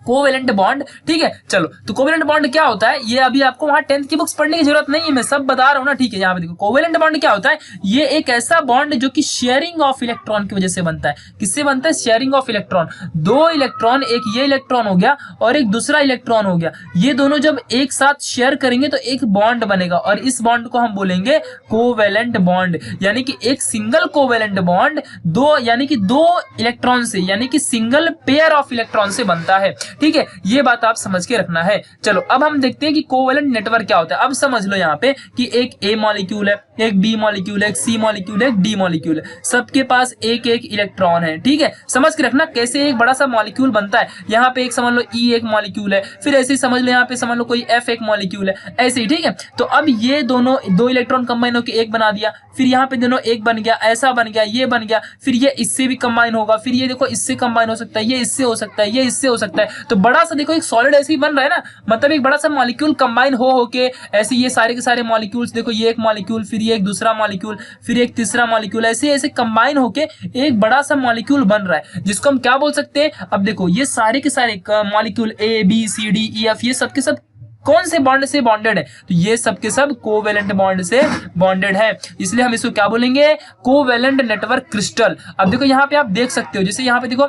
कोवेलेंट बॉन्ड। ठीक है, चलो तो कोवेलेंट बॉन्ड क्या होता है, ये अभी आपको वहां 10th की बुक्स पढ़ने की जरूरत नहीं है, मैं सब बता रहा हूं ना। ठीक है, यहाँ पे देखो कोवेलेंट बॉन्ड क्या होता है। ये एक ऐसा बॉन्ड जो कि शेयरिंग ऑफ इलेक्ट्रॉन की वजह से बनता है। किससे बनता है? Sharing of electron. दो इलेक्ट्रॉन, एक ये इलेक्ट्रॉन हो गया और एक दूसरा इलेक्ट्रॉन हो गया, ये दोनों जब एक साथ शेयर करेंगे तो एक बॉन्ड बनेगा और इस बॉन्ड को हम बोलेंगे कोवेलेंट बॉन्ड। यानी कि एक सिंगल कोवेलेंट बॉन्ड दो यानी कि दो इलेक्ट्रॉन से, यानी कि सिंगल पेयर ऑफ इलेक्ट्रॉन से बनता है। ठीक है, ये बात आप समझ के रखना है। चलो अब हम देखते हैं कि कोवेलेंट नेटवर्क क्या होता है। अब समझ लो यहाँ पे कि एक A मॉलिक्यूल है, एक B मॉलिक्यूल है, एक C मॉलिक्यूल है, एक D मॉलिक्यूल है, सबके पास एक एक इलेक्ट्रॉन है। ठीक है, समझ के रखना कैसे एक बड़ा सा मॉलिक्यूल बनता है। यहाँ पे एक समझ लो E एक मॉलिक्यूल है, फिर ऐसे ही समझ लो यहाँ पे समझ लो कोई F एक मॉलिक्यूल है, ऐसे ही। ठीक है, तो अब ये दोनों दो इलेक्ट्रॉन कंबाइन होकर एक बना दिया, फिर यहाँ पे दोनों एक बन गया, ऐसा बन गया, ये बन गया, फिर ये इससे भी कंबाइन होगा, फिर ये देखो इससे कंबाइन हो सकता है, ये इससे हो सकता है, ये इससे हो सकता है। तो बड़ा सा देखो एक सॉलिड ऐसे ही बन रहा है ना, मतलब एक बड़ा सा मॉलिक्यूल कंबाइन हो के ऐसे ये सारे के सारे मॉलिक्यूल्स, देखो ये एक मॉलिक्यूल, फिर ये एक दूसरा मॉलिक्यूल, फिर एक तीसरा मॉलिक्यूल, ऐसे ऐसे कंबाइन होके एक बड़ा सा मॉलिक्यूल बन रहा है, जिसको हम क्या बोल सकते हैं। अब देखो ये सारे के सारे molecule A B C D E F ये सब के सब कौन से बॉन्ड से बॉन्डेड है? तो ये सब के सब कोवेलेंट बॉन्ड से बॉन्डेड है, इसलिए हम इसको क्या बोलेंगे? Covalent network crystal. अब देखो यहाँ पे आप देख सकते हो, जैसे यहाँ पे देखो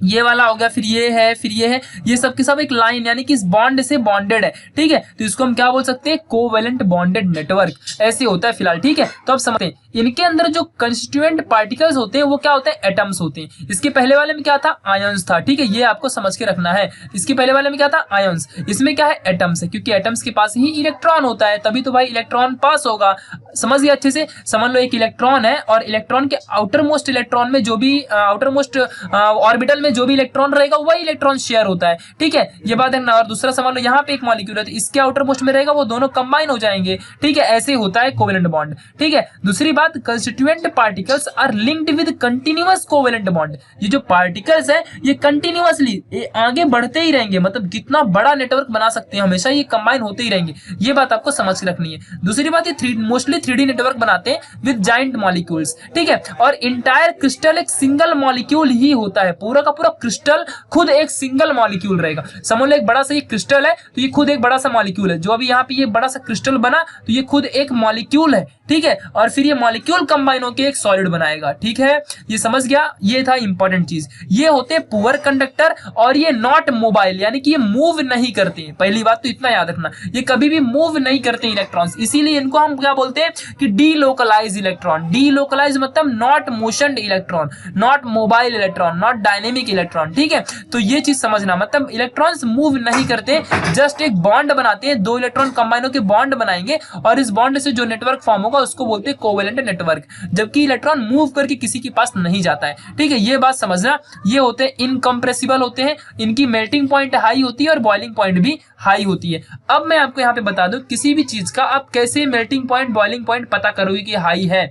ये वाला हो गया, फिर ये है, फिर ये है, ये सब के सब एक लाइन यानी कि इस बॉन्ड से बॉन्डेड है। ठीक है, तो इसको हम क्या बोल सकते हैं? कोवेलेंट बॉन्डेड नेटवर्क, ऐसे होता है फिलहाल। ठीक है, तो अब समझते हैं इनके अंदर जो कंस्टिट्यूएंट पार्टिकल्स होते हैं वो क्या होते हैं? एटम्स होते हैं। इसके पहले वाले में क्या था? आयंस था। ठीक है, ये आपको समझ के रखना है। इसके पहले वाले में क्या था? आयंस। इसमें क्या है? एटम्स है, क्योंकि एटम्स के पास ही इलेक्ट्रॉन होता है, तभी तो भाई इलेक्ट्रॉन पास होगा। समझ गया अच्छे से। समझ लो एक इलेक्ट्रॉन है और इलेक्ट्रॉन के आउटर मोस्ट इलेक्ट्रॉन में जो भी आउटर मोस्ट ऑर्बिटल में जो भी इलेक्ट्रॉन रहेगा वही इलेक्ट्रॉन शेयर होता है, ठीक है, ये बात है ना। और दूसरा समझ लो यहाँ पे एक मॉलिक्यूल है तो इसके आउटर मोस्ट में रहेगा वो दोनों कंबाइन हो जाएंगे, ठीक है, ऐसे होता है कोवेलेंट बॉन्ड, ठीक है। दूसरी बात, constituent particles are linked with continuous covalent bond. ये जो पार्टिकल्स है ये कंटिन्यूअसली आगे बढ़ते ही रहेंगे, मतलब कितना बड़ा नेटवर्क बना सकते हैं, हमेशा ये कंबाइन होते ही रहेंगे, ये बात आपको समझ के रखनी है। दूसरी बात, ये मोस्टली 3D नेटवर्क बनाते हैं विद जाइंट मॉलिक्यूल्स, ठीक है। और इंटायर क्रिस्टल एक सिंगल मॉलिक्यूल ही होता है, पूरा का पूरा क्रिस्टल खुद एक सिंगल मॉलिक्यूल रहेगा। समझ लो एक बड़ा सा ये क्रिस्टल है तो ये खुद एक बड़ा सा मॉलिक्यूल है, जो अभी यहाँ पे ये बड़ा सा क्रिस्टल बना तो ये खुद एक मॉलिक्यूल है, ठीक है। और फिर ये मॉलिक्यूल कंबाइन होकर एक सॉलिड बनाएगा, ठीक है, ये समझ गया। ये था इंपॉर्टेंट चीज। ये होते हैं पुअर कंडक्टर और ये नॉट मोबाइल, यानी कि ये मूव नहीं करते हैं। पहली बात तो इतना याद रखना, ये कभी भी मूव नहीं करते इलेक्ट्रॉन्स, इसीलिए इनको हम क्या बोलते हैं कि डीलोकलाइज इलेक्ट्रॉन। डीलोकलाइज मतलब not motion electron, not mobile electron, not dynamic electron, ठीक है। तो ये चीज समझना, मतलब इलेक्ट्रॉन्स मूव नहीं करते, जस्ट एक बॉन्ड बनाते हैं, दो इलेक्ट्रॉन कंबाइन होकर बॉन्ड बनाएंगे और इस बॉन्ड से जो नेटवर्क फॉर्म होगा उसको बोलते हैं कोवेलेंट नेटवर्क, जबकि इलेक्ट्रॉन मूव करके किसी के पास नहीं जाता है, ठीक है, ये बात समझना। ये होते हैं इनकम्प्रेसिबल होते हैं, इनकी मेल्टिंग पॉइंट हाई होती है और बॉइलिंग पॉइंट भी हाई होती है। अब मैं आपको यहाँ पे बता दूं किसी भी चीज का आप कैसे मेल्टिंग पॉइंट बॉइलिंग पॉइंट पता करोगे कि हाई है।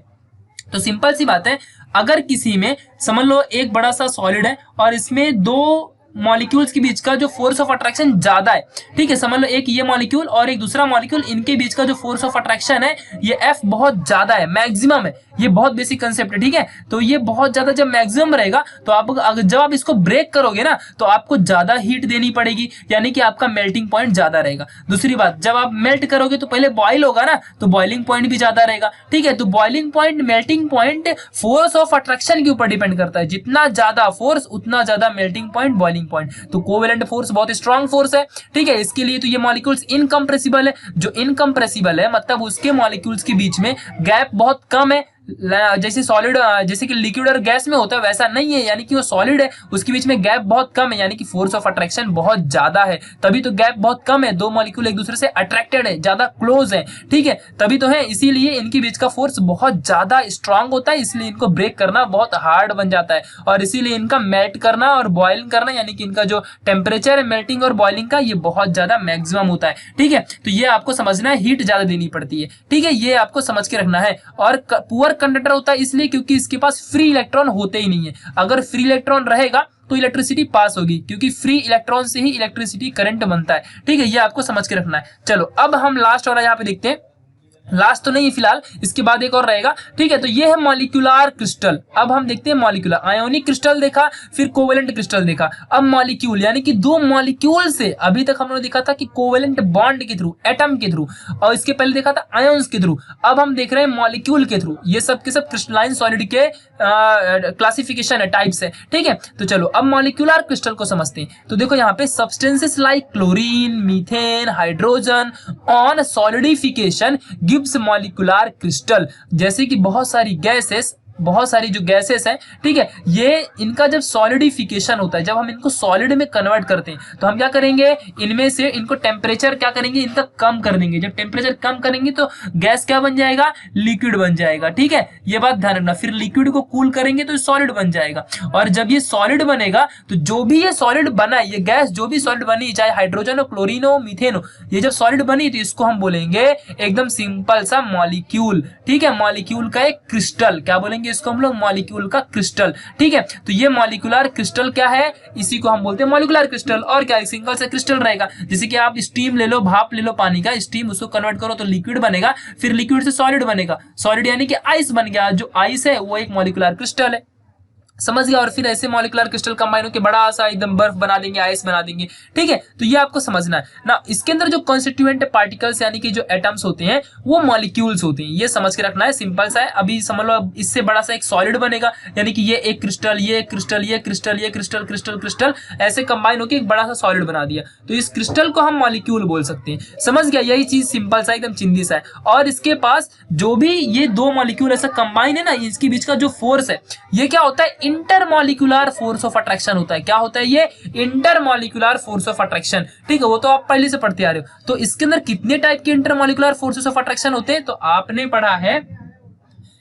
तो सिंपल सी बात है, अगर किसी में समझ लो एक बड़ा सा सॉलिड है और इसमें दो मॉलिक्यूल्स के बीच का जो फोर्स ऑफ अट्रैक्शन ज्यादा है, ठीक है, समझ लो एक ये मॉलिक्यूल और एक दूसरा मॉलिक्यूल, इनके बीच का जो फोर्स ऑफ अट्रैक्शन है ये F बहुत ज्यादा है, मैक्सिमम है, ये बहुत बेसिक कंसेप्ट है, ठीक है। तो ये बहुत ज्यादा जब मैक्सिमम रहेगा तो आप जब आप इसको ब्रेक करोगे ना तो आपको ज्यादा हीट देनी पड़ेगी, यानी कि आपका मेल्टिंग पॉइंट ज्यादा रहेगा। दूसरी बात, जब आप मेल्ट करोगे तो पहले बॉइल होगा ना तो बॉइलिंग पॉइंट भी ज्यादा रहेगा, ठीक है। तो boiling point melting point force of attraction के ऊपर डिपेंड करता है, जितना ज्यादा फोर्स उतना ज्यादा मेल्टिंग पॉइंट बॉइलिंग पॉइंट। तो कोवेलेंट फोर्स बहुत स्ट्रांग फोर्स है, ठीक है, इसके लिए तो ये मॉलिक्यूल्स इनकम्प्रेसिबल है। जो इनकम्प्रेसिबल है मतलब उसके मॉलिक्यूल्स के बीच में गैप बहुत कम है, जैसे सॉलिड जैसे कि लिक्विड और गैस में होता है वैसा नहीं है, यानी कि वो सॉलिड है उसके बीच में गैप बहुत कम है, यानी कि फोर्स ऑफ अट्रैक्शन बहुत ज्यादा है, तभी तो गैप बहुत कम है, दो मॉलिक्यूल एक दूसरे से अट्रैक्टेड है, ज्यादा क्लोज है, ठीक है, तभी तो है, इसीलिए इनके बीच का फोर्स बहुत ज्यादा स्ट्रांग होता है, इसलिए इनको ब्रेक करना बहुत हार्ड बन जाता है और इसीलिए इनका मेल्ट करना और बॉइलिंग करना, यानी कि इनका जो टेम्परेचर है मेल्टिंग और बॉइलिंग का ये बहुत ज्यादा मैक्सिमम होता है, ठीक है। तो ये आपको समझना है, हीट ज्यादा देनी पड़ती है, ठीक है, ये आपको समझ के रखना है। और पुअर कंडक्टर होता है इसलिए क्योंकि इसके पास फ्री इलेक्ट्रॉन होते ही नहीं है, अगर फ्री इलेक्ट्रॉन रहेगा तो इलेक्ट्रिसिटी पास होगी, क्योंकि फ्री इलेक्ट्रॉन से ही इलेक्ट्रिसिटी करंट बनता है, ठीक है, ये आपको समझ के रखना है। चलो अब हम लास्ट वाला यहाँ पे देखते हैं, लास्ट तो नहीं फिलहाल, इसके बाद एक और रहेगा, ठीक है। तो ये है मॉलिक्यूलर क्रिस्टल। अब हम देखते हैं मॉलिक्यूलर, आयोनिक क्रिस्टल देखा, फिर कोवेलेंट क्रिस्टल देखा, अब मॉलिक्यूल, यानी कि दो मॉलिक्यूल से, अभी तक हमने देखा था कि कोवेलेंट बॉन्ड के थ्रू, एटम के थ्रू, और इसके पहले देखा था आयंस के थ्रू, अब हम देख रहे हैं मॉलिक्यूल के थ्रू। ये सब के सब क्रिस्टलाइन सॉलिड के क्लासिफिकेशन है, टाइप्स है, ठीक है। तो चलो अब मॉलिक्यूलर क्रिस्टल को समझते हैं। तो देखो यहाँ पे substances like chlorine, methane, hydrogen on solidification Gibbs molecular crystal, जैसे कि बहुत सारी गैसेस, बहुत सारी जो गैसेस हैं, ठीक है, ये इनका जब सॉलिडिफिकेशन होता है, जब हम इनको सॉलिड में कन्वर्ट करते हैं तो हम क्या करेंगे, इनमें से इनको टेम्परेचर क्या करेंगे, इनका कम कर देंगे। जब टेम्परेचर कम करेंगे तो गैस क्या बन जाएगा, लिक्विड बन जाएगा, ठीक है, ये बात ध्यान रखना। फिर लिक्विड को कूल करेंगे तो सॉलिड बन जाएगा, और जब ये सॉलिड बनेगा तो जो भी ये सॉलिड बना है, ये गैस जो भी सॉलिड बनी, चाहे हाइड्रोजन हो, क्लोरीन हो, मीथेन हो, ये जब सॉलिड बनी तो इसको हम बोलेंगे एकदम सिंपल सा मॉलिक्यूल, ठीक है, मॉलिक्यूल का एक क्रिस्टल, क्या बोलेंगे इसको हम लोग, मॉलिक्यूल का क्रिस्टल, ठीक है। तो ये मॉलिक्यूलर क्रिस्टल क्या है, इसी को हम बोलते हैं मॉलिक्यूलर क्रिस्टल। और क्या, सिंगल सा क्रिस्टल रहेगा, जैसे कि आप स्टीम ले लो, भाप ले लो पानी का, स्टीम उसको कन्वर्ट करो तो लिक्विड बनेगा, फिर लिक्विड से सॉलिड बनेगा, सॉलिड यानी कि आइस बन गया, जो आइस है वो एक मॉलिक्यूलर क्रिस्टल है, समझ गया। और फिर ऐसे मॉलिक्यूलर क्रिस्टल कंबाइन होकर बड़ा सा एकदम बर्फ बना देंगे, आइस बना देंगे, ठीक है। तो ये आपको समझना है ना। इसके अंदर जो कॉन्स्टिट्यूएंट पार्टिकल्स यानी कि जो एटम्स होते हैं वो मॉलिक्यूल्स होते हैं, ये समझ के रखना है, सिंपल सा है। अभी समझ लो इससे बड़ा सा एक सॉलिड बनेगा, यानी कि ये एक क्रिस्टल, ये क्रिस्टल, ये क्रिस्टल, ये क्रिस्टल, क्रिस्टल क्रिस्टल ऐसे कंबाइन होकर एक बड़ा सा सॉलिड बना दिया, तो इस क्रिस्टल को हम मॉलिक्यूल बोल सकते हैं, समझ गया। यही चीज सिंपल सा एकदम चिंदी सा है। और इसके पास जो भी ये दो मॉलिक्यूल ऐसा कंबाइन है ना, इसके बीच का जो फोर्स है ये क्या होता है, इंटरमॉलिक्यूलर फोर्स ऑफ अट्रैक्शन होता है। क्या होता है ये? Intermolecular force of attraction. ठीक है, वो तो आप पहले से पढ़ते आ रहे हो। तो इसके अंदर कितने टाइप के इंटरमॉलिक्यूलर फोर्सेस ऑफ अट्रैक्शन होते हैं? तो आपने पढ़ा है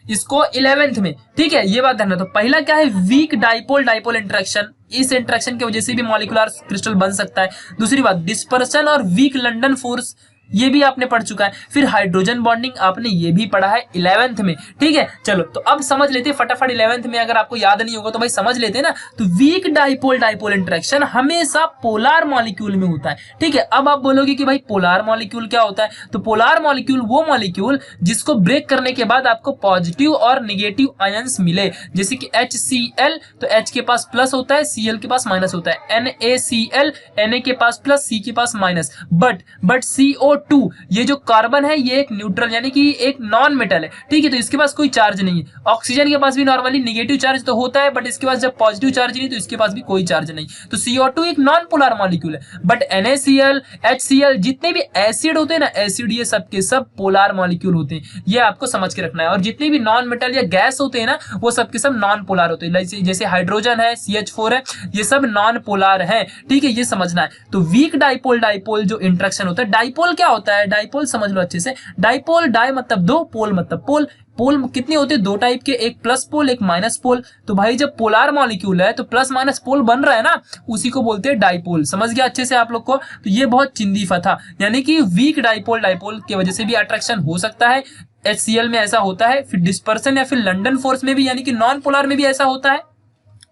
इसको 11th में। ठीक है, ये बात ध्यान रखो। तो पहला क्या है? Weak dipole dipole interaction. इस इंटरेक्शन की वजह से भी मॉलिक्यूलर क्रिस्टल बन सकता है। दूसरी बात डिस्पर्सन और वीक लंडन फोर्स, ये भी आपने पढ़ चुका है। फिर हाइड्रोजन बॉन्डिंग आपने ये भी पढ़ा है 11th में। ठीक है, चलो तो अब समझ लेते हैं फटाफट 11th में, अगर आपको याद नहीं होगा तो भाई समझ लेते हैं ना। तो वीक डाइपोल डाइपोल इंटरेक्शन हमेशा पोलर मॉलिक्यूल में होता है। ठीक है, अब आप बोलोगे कि भाई पोलर मॉलिक्यूल क्या होता है? तो पोलर मॉलिक्यूल वो मॉलिक्यूल जिसको ब्रेक करने के बाद आपको पॉजिटिव और निगेटिव आयंस मिले, जैसे कि HCl, तो H के पास प्लस होता है, Cl के पास माइनस होता है। NaCl, Na के पास प्लस, C के पास माइनस। बट CO2 ये जो कार्बन है ये एक न्यूट्रल यानी कि एक नॉन मेटल है। ठीक है, तो इसके पास कोई चार्ज नहीं है। ऑक्सीजन के पास भी नॉर्मली नेगेटिव चार्ज तो होता है, बट इसके पास जब पॉजिटिव चार्ज नहीं तो इसके पास भी कोई चार्ज नहीं। तो CO2 एक नॉन पोलर मॉलिक्यूल है। बट NaCl, HCl जितने भी एसिड होते हैं ना, एसिड ये सब के सब पोलर मॉलिक्यूल होते हैं। ये आपको समझ के रखना है। और जितने भी नॉन मेटल या गैस होते हैं ना, वो सब के सब नॉन पोलर होते हैं। जैसे हाइड्रोजन है, CH4 है, ये सब नॉन पोलर है। ठीक है, ये समझना है। तो वीक डाइपोल डाइपोल जो इंटरेक्शन होता है, डाइपोल क्या होता है? डाइपोल समझ लो अच्छे से। डाइपोल, डाई मतलब दो, पोल मतलब पोल। पोल कितने होते हैं? दो टाइप के, एक प्लस पोल एक माइनस पोल। तो भाई जब पोलर मॉलिक्यूल है तो प्लस माइनस पोल बन रहा है ना, उसी को बोलते हैं डाइपोल। समझ गया अच्छे से आप लोग को? तो ये बहुत चिंदीफा था, यानी कि वीक डाइपोल डाइपोल की वजह से भी अट्रैक्शन हो सकता है। HCl में ऐसा होता है। फिर डिस्पर्सन या फिर लंडन फोर्स में भी, यानी कि नॉन पोलर में भी ऐसा होता है।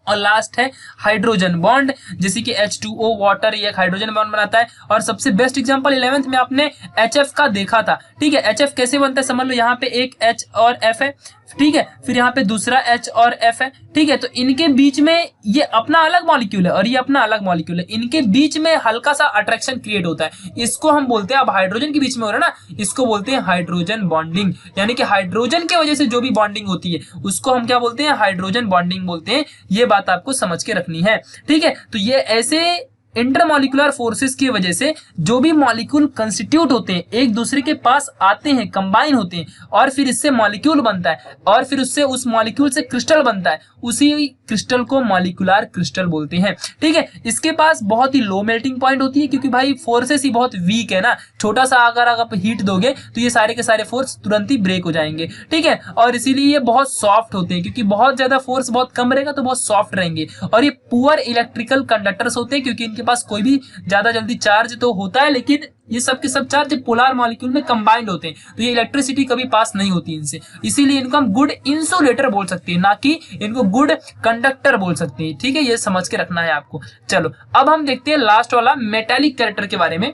और लास्ट है हाइड्रोजन बॉन्ड, जैसे कि H2O वाटर, ये एक हाइड्रोजन बॉन्ड बनाता है। और सबसे बेस्ट एग्जांपल 11th में आपने HF का देखा था। ठीक है, HF कैसे बनता है समझ लो। यहाँ पे एक H और F है, ठीक है, फिर यहाँ पे दूसरा H और F है। ठीक है, तो इनके बीच में ये अपना अलग मॉलिक्यूल है और ये अपना अलग मॉलिक्यूल है। इनके बीच में हल्का सा अट्रैक्शन क्रिएट होता है। इसको हम बोलते हैं, अब हाइड्रोजन के बीच में हो रहा है ना, इसको बोलते हैं हाइड्रोजन बॉन्डिंग। यानी कि हाइड्रोजन की वजह से जो भी बॉन्डिंग होती है उसको हम क्या बोलते हैं? हाइड्रोजन बॉन्डिंग बोलते हैं। ये बात आपको समझ के रखनी है। ठीक है, तो ये ऐसे इंटरमॉलिक्यूलर फोर्सेस की वजह से जो भी मॉलिक्यूल कंस्टिट्यूट होते हैं, एक दूसरे के पास आते हैं, कंबाइन होते हैं, और फिर इससे मॉलिक्यूल बनता है, और फिर उससे उस मॉलिक्यूल से क्रिस्टल बनता है। उसी क्रिस्टल को मॉलिक्यूलर क्रिस्टल बोलते हैं। ठीक है, इसके पास बहुत ही लो मेल्टिंग पॉइंट होती है, क्योंकि भाई फोर्सेस ही बहुत वीक है ना। छोटा सा अगर आप हीट दोगे तो ये सारे के सारे फोर्स तुरंत ही ब्रेक हो जाएंगे। ठीक है, और इसीलिए ये बहुत सॉफ्ट होते हैं, क्योंकि बहुत ज्यादा फोर्स बहुत कम रहेगा तो बहुत सॉफ्ट रहेंगे। और ये पुअर इलेक्ट्रिकल कंडक्टर्स होते हैं, क्योंकि इनके पास कोई भी ज्यादा जल्दी चार्ज तो होता है, लेकिन ये सब के सब चार्ज पोलर मॉलिक्यूल में कंबाइंड होते हैं, तो ये इलेक्ट्रिसिटी कभी पास नहीं होती इनसे। इसीलिए इनको हम गुड इंसुलेटर बोल सकते हैं, ना कि इनको गुड कंडक्टर बोल सकते हैं। ठीक है, ये समझ के रखना है आपको। चलो अब हम देखते हैं लास्ट वाला मेटालिक कैरेक्टर के बारे में,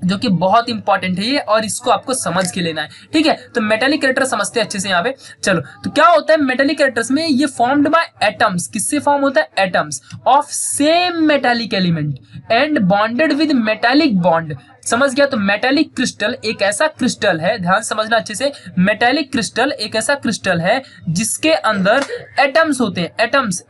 जो कि बहुत इंपॉर्टेंट है ये, और इसको आपको समझ के लेना है। ठीक है, तो मेटालिक कैरेक्टर समझते हैं अच्छे से यहाँ पे। चलो, तो क्या होता है मेटालिक कैरेक्टर्स में? ये फॉर्म्ड बाय एटम्स। किससे फॉर्म होता है? Atoms of same metallic element and bonded with metallic bond. समझ गया? तो मेटालिक क्रिस्टल एक ऐसा क्रिस्टल है, ध्यान समझना अच्छे से। मेटालिक क्रिस्टल एक ऐसा क्रिस्टल है जिसके अंदर एटम्स होते हैं।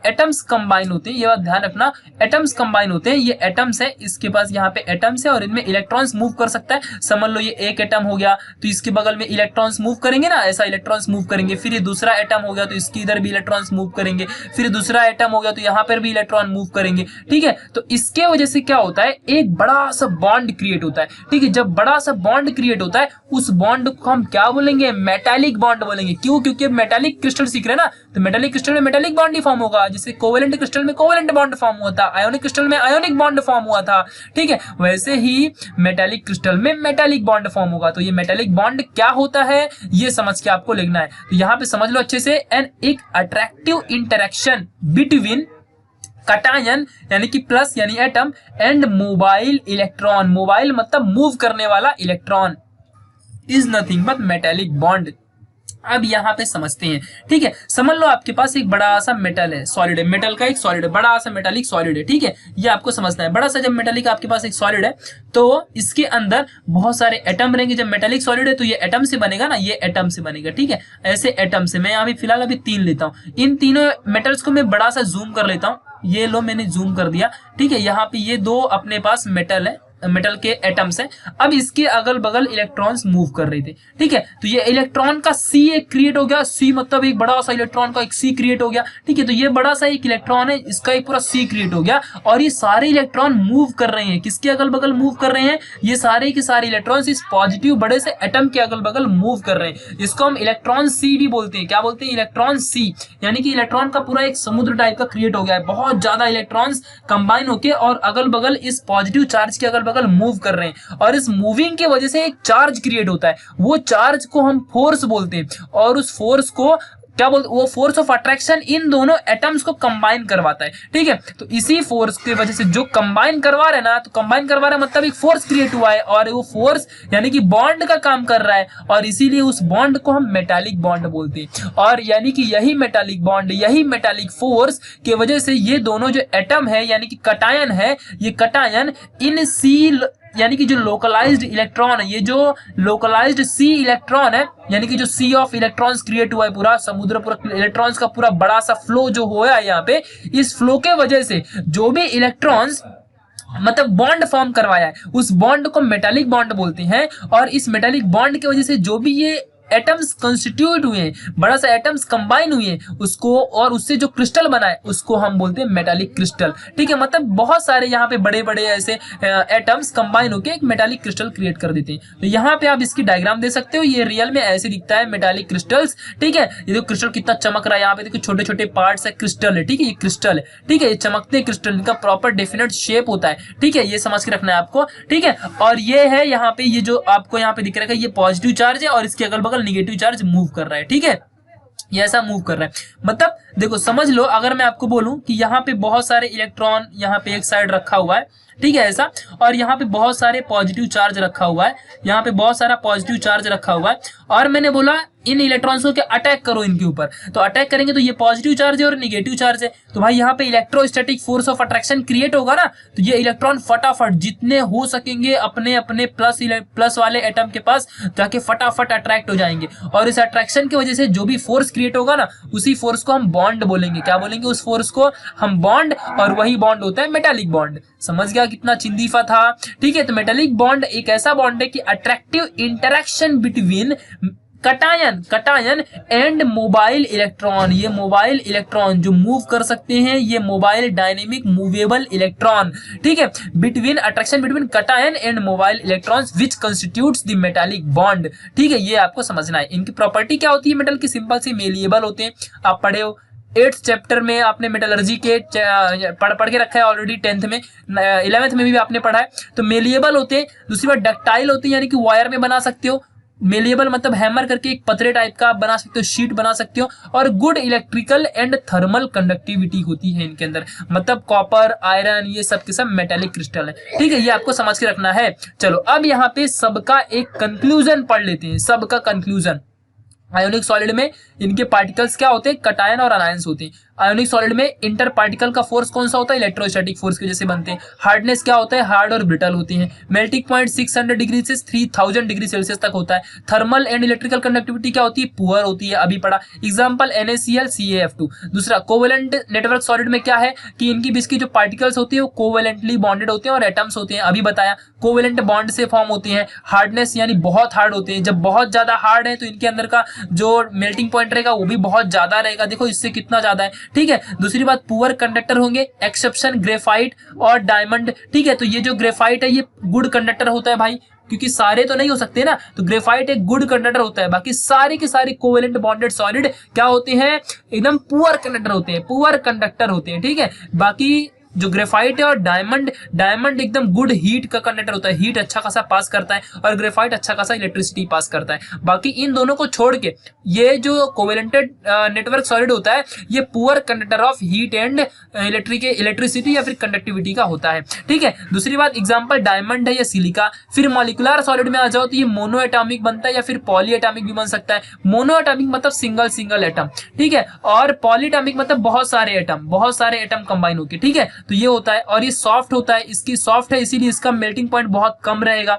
एटम्स कंबाइन होते हैं, ये बात ध्यान रखना। एटम्स कंबाइन होते हैं, ये एटम्स है, इसके पास यहाँ पे एटम्स है और इनमें इलेक्ट्रॉन्स मूव कर सकता है। समझ लो ये एक एटम हो गया तो इसके बगल में इलेक्ट्रॉन्स मूव करेंगे ना, ऐसा इलेक्ट्रॉन्स मूव करेंगे। फिर ये दूसरा एटम हो गया तो इसकी इधर भी इलेक्ट्रॉन्स मूव करेंगे। फिर दूसरा एटम हो गया तो यहाँ पर भी इलेक्ट्रॉन मूव करेंगे। ठीक है, तो इसके वजह से क्या होता है? एक बड़ा सा बॉन्ड क्रिएट होता है। ठीक है, जब बड़ा सा बॉन्ड क्रिएट होता है उस बॉन्ड को हम क्या बोलेंगे? मेटालिक बॉन्ड बोलेंगे। क्यों? क्योंकि मेटालिक क्रिस्टल सीख रहे हैं ना, तो मेटालिक क्रिस्टल में मेटालिक बॉन्ड ही फॉर्म होगा। जैसे कोवेलेंट क्रिस्टल में कोवेलेंट बॉन्ड फॉर्म हुआ था, आयोनिक क्रिस्टल में आयोनिक बॉन्ड फॉर्म हुआ था। ठीक है, वैसे ही मेटालिक क्रिस्टल में मेटालिक बॉन्ड फॉर्म होगा। तो ये मेटालिक बॉन्ड क्या होता है ये समझ के आपको लिखना है। तो यहाँ पे समझ लो अच्छे से, एन एक अट्रैक्टिव इंटरेक्शन बिटवीन कटायन यानी कि प्लस यानी atom and mobile electron. Mobile मतलब मूव करने वाला electron is nothing but metallic bond. अब यहाँ पे समझते हैं। ठीक है, समझ लो आपके पास एक बड़ा सा मेटल है, सॉलिड है, मेटल का एक सॉलिड है, बड़ा सा मेटालिक सॉलिड है। ठीक है, ये आपको समझना है। बड़ा सा जब मेटालिक आपके पास एक सॉलिड है तो इसके अंदर बहुत सारे एटम रहेंगे। जब मेटालिक सॉलिड है तो ये एटम से बनेगा ना, ये एटम से बनेगा। ठीक है, ऐसे एटम से मैं यहाँ पे फिलहाल अभी 3 लेता हूँ। इन तीनों मेटल्स को मैं बड़ा सा जूम कर लेता हूँ। ये लो मैंने जूम कर दिया। ठीक है, यहाँ पे ये 2 अपने पास मेटल है, मेटल के एटम्स हैं। अब इसके अगल बगल इलेक्ट्रॉन्स मूव कर रहे थे, ठीक है। तो ये इलेक्ट्रॉन का सी एक क्रिएट हो गया, सी मतलब एक बड़ा सा इलेक्ट्रॉन का एक सी क्रिएट हो गया, ठीक है। तो ये बड़ा सा एक इलेक्ट्रॉन है, इसका एक पूरा सी क्रिएट हो गया और ये सारे इलेक्ट्रॉन मूव कर रहे हैं। किसके अगल बगल मूव कर रहे हैं? ये सारे के सारे इलेक्ट्रॉन्स इस पॉजिटिव बड़े से एटम के अगल बगल मूव कर रहे हैं। इसको हम इलेक्ट्रॉन सी भी बोलते हैं। क्या बोलते हैं? इलेक्ट्रॉन सी। यानी कि इलेक्ट्रॉन का पूरा एक समुद्र टाइप का क्रिएट हो गया है, बहुत ज्यादा इलेक्ट्रॉन्स कंबाइन होके और अगल बगल इस पॉजिटिव चार्ज के अगल बगल मूव कर रहे हैं और इस मूविंग की वजह से एक चार्ज क्रिएट होता है। वो चार्ज को हम फोर्स बोलते हैं और उस फोर्स को क्या बोलते? वो फोर्स ऑफ अट्रैक्शन इन दोनों एटम्स को कंबाइन करवाता है, ठीक है। तो इसी फोर्स की वजह से जो कंबाइन करवा रहे ना, तो कंबाइन करवा रहा है मतलब एक फोर्स क्रिएट हुआ है और वो फोर्स यानी कि बॉन्ड का काम कर रहा है और इसीलिए उस बॉन्ड को हम मेटालिक बॉन्ड बोलते हैं। और यानी कि यही मेटालिक बॉन्ड, यही मेटालिक फोर्स की वजह से ये दोनों जो एटम है यानी कि कटायन है, ये कटायन इन सी यानी कि जो लोकलाइज्ड इलेक्ट्रॉन है, ये जो लोकलाइज्ड सी इलेक्ट्रॉन है यानी कि जो सी ऑफ इलेक्ट्रॉन्स क्रिएट हुआ है, पूरा समुद्र पूरा इलेक्ट्रॉन्स का पूरा बड़ा सा फ्लो जो हुआ है यहाँ पे, इस फ्लो के वजह से जो भी इलेक्ट्रॉन्स मतलब बॉन्ड फॉर्म करवाया है उस बॉन्ड को मेटालिक बॉन्ड बोलते हैं। और इस मेटालिक बॉन्ड की वजह से जो भी ये एटम्स कंस्टिट्यूट हुए हैं, बड़ा सा एटम्स कंबाइन हुए हैं, उसको और उससे जो क्रिस्टल बना है उसको हम बोलते हैं मेटालिक क्रिस्टल, ठीक है। मतलब बहुत सारे यहाँ पे बड़े बड़े ऐसे एटम्स कंबाइन होकर एक मेटालिक क्रिस्टल क्रिएट कर देते हैं। तो यहाँ पे आप इसकी डायग्राम दे सकते हो, ये रियल में ऐसे दिखता है मेटालिक क्रिस्टल्स, ठीक है। ये देखो क्रिस्टल कितना चमक रहा है, यहाँ पे देखो छोटे छोटे पार्ट्स है, क्रिस्टल है, ठीक है। ये क्रिस्टल है, ठीक है। ये चमकते क्रिस्टल, इनका प्रॉपर डेफिनेट शेप होता है, ठीक है। ये समझ के रखना है आपको, ठीक है। और ये है यहाँ पे, ये जो आपको यहाँ पे दिख रहा है ये पॉजिटिव चार्ज है और इसके अगल बगल निगेटिव चार्ज मूव कर रहा है, ठीक है। ये ऐसा मूव कर रहा है। मतलब देखो समझ लो, अगर मैं आपको बोलूं कि यहाँ पे बहुत सारे इलेक्ट्रॉन यहाँ पे एक साइड रखा हुआ है, ठीक है, ऐसा, और यहाँ पे बहुत सारे पॉजिटिव चार्ज रखा हुआ है, यहाँ पे बहुत सारा पॉजिटिव चार्ज रखा हुआ है और मैंने बोला इन इलेक्ट्रॉन्स को अटैक करो इनके ऊपर। तो अटैक करेंगे तो ये पॉजिटिव चार्ज है और निगेटिव चार्ज है, तो भाई यहाँ पे electrostatic force of attraction create होगा ना। तो ये इलेक्ट्रॉन फटाफट जितने हो सकेंगे अपने अपने प्लस वाले एटम के पास जाके फटाफट अट्रैक्ट हो जाएंगे और इस अट्रैक्शन की वजह से जो भी फोर्स क्रिएट होगा ना, उसी फोर्स को हम बॉन्ड बोलेंगे। क्या बोलेंगे? उस फोर्स को हम बॉन्ड, और वही बॉन्ड होता है मेटालिक बॉन्ड। समझ गया कितना चिंदीफा था, ठीक है। तो मेटालिक बॉन्ड एक ऐसा बॉन्ड है कि attractive interaction between cation and mobile electron. ये मोबाइल इलेक्ट्रॉन जो मूव कर सकते हैं, ये मोबाइल डायनेमिक मूवेबल इलेक्ट्रॉन, ठीक है। Between attraction between cation and mobile electrons which constitutes the metallic bond, ठीक है। ये आपको समझना है। इनकी प्रॉपर्टी क्या होती है मेटल की? सिंपल सी, मेलिएबल होते हैं। आप पढ़े हो 8th चैप्टर में, आपने मेटलर्जी के पढ़ के रखा है ऑलरेडी, 10th में, 11th में भी आपने पढ़ा है। तो मेलिएबल होते हैं। दूसरी बात डक्टाइल होते हैं, यानी कि वायर में बना सकते हो। मेलिएबल मतलब हैमर करके एक पतरे टाइप का बना सकते हो, शीट बना सकते हो। और good electrical and thermal conductivity होती है इनके अंदर, मतलब कॉपर, आयरन, ये सब के सब मेटालिक क्रिस्टल है, ठीक है। ये आपको समझ के रखना है। चलो अब यहाँ पे सबका एक कंक्लूजन पढ़ लेते हैं, सबका कंक्लूजन। आयोनिक सॉलिड में इनके पार्टिकल्स क्या होते हैं? कटायन और अनायंस होते हैं। आयोनिक सॉलिड में इंटर पार्टिकल का फोर्स कौन सा होता है? इलेक्ट्रोस्टैटिक फोर्स की वजह से बनते हैं। हार्डनेस क्या होता है? हार्ड और ब्रिटल होते हैं। मेल्टिंग पॉइंट 600 डिग्री से 3000 डिग्री सेल्सियस तक होता है। थर्मल एंड इलेक्ट्रिकल कंडक्टिविटी क्या होती है? पुअर होती है, अभी पढ़ा। Example NaCl CaF2। दूसरा कोवेलेंट नेटवर्क सॉलिड में क्या है कि इनकी बीच की जो पार्टिकल्स होती है वो कोवेलेंटली बॉन्डेड होते हैं और एटम्स होते हैं, अभी बताया। कोवेलेंट बॉन्ड से फॉर्म होते हैं। हार्डनेस यानी बहुत हार्ड होते हैं। जब बहुत ज्यादा हार्ड है तो इनके अंदर का जो मेल्टिंग पॉइंट रहेगा वो भी बहुत ज्यादा रहेगा। देखो इससे कितना ज्यादा है, ठीक है। दूसरी बात पुअर कंडक्टर होंगे, एक्सेप्शन ग्रेफाइट और डायमंड, ठीक है। तो ये जो ग्रेफाइट है ये गुड कंडक्टर होता है भाई, क्योंकि सारे तो नहीं हो सकते ना, तो ग्रेफाइट एक गुड कंडक्टर होता है। बाकी सारे के सारे कोवेलेंट बॉन्डेड सॉलिड क्या होते हैं? एकदम पुअर कंडक्टर होते हैं, पुअर कंडक्टर होते हैं, ठीक है। बाकी जो ग्रेफाइट है और डायमंड एकदम गुड हीट का कंडक्टर होता है, हीट अच्छा खासा पास करता है और ग्रेफाइट अच्छा खासा इलेक्ट्रिसिटी पास करता है। बाकी इन दोनों को छोड़ के ये जो कोवेलेंटेड नेटवर्क सॉलिड होता है ये poor conductor of heat and electricity या फिर कंडक्टिविटी का होता है, ठीक है। दूसरी बात एग्जांपल डायमंड है या सिलिका। फिर मॉलिक्यूलर सॉलिड में आ जाओ तो ये मोनो एटॉमिक बनता है या फिर पॉली एटॉमिक भी बन सकता है। मोनो एटॉमिक मतलब सिंगल एटम, ठीक है, और पॉली एटॉमिक मतलब बहुत सारे एटम कंबाइन होके, ठीक है। तो ये होता है। और ये सॉफ्ट होता है, इसकी सॉफ्ट है इसीलिए इसका मेल्टिंग पॉइंट बहुत कम रहेगा,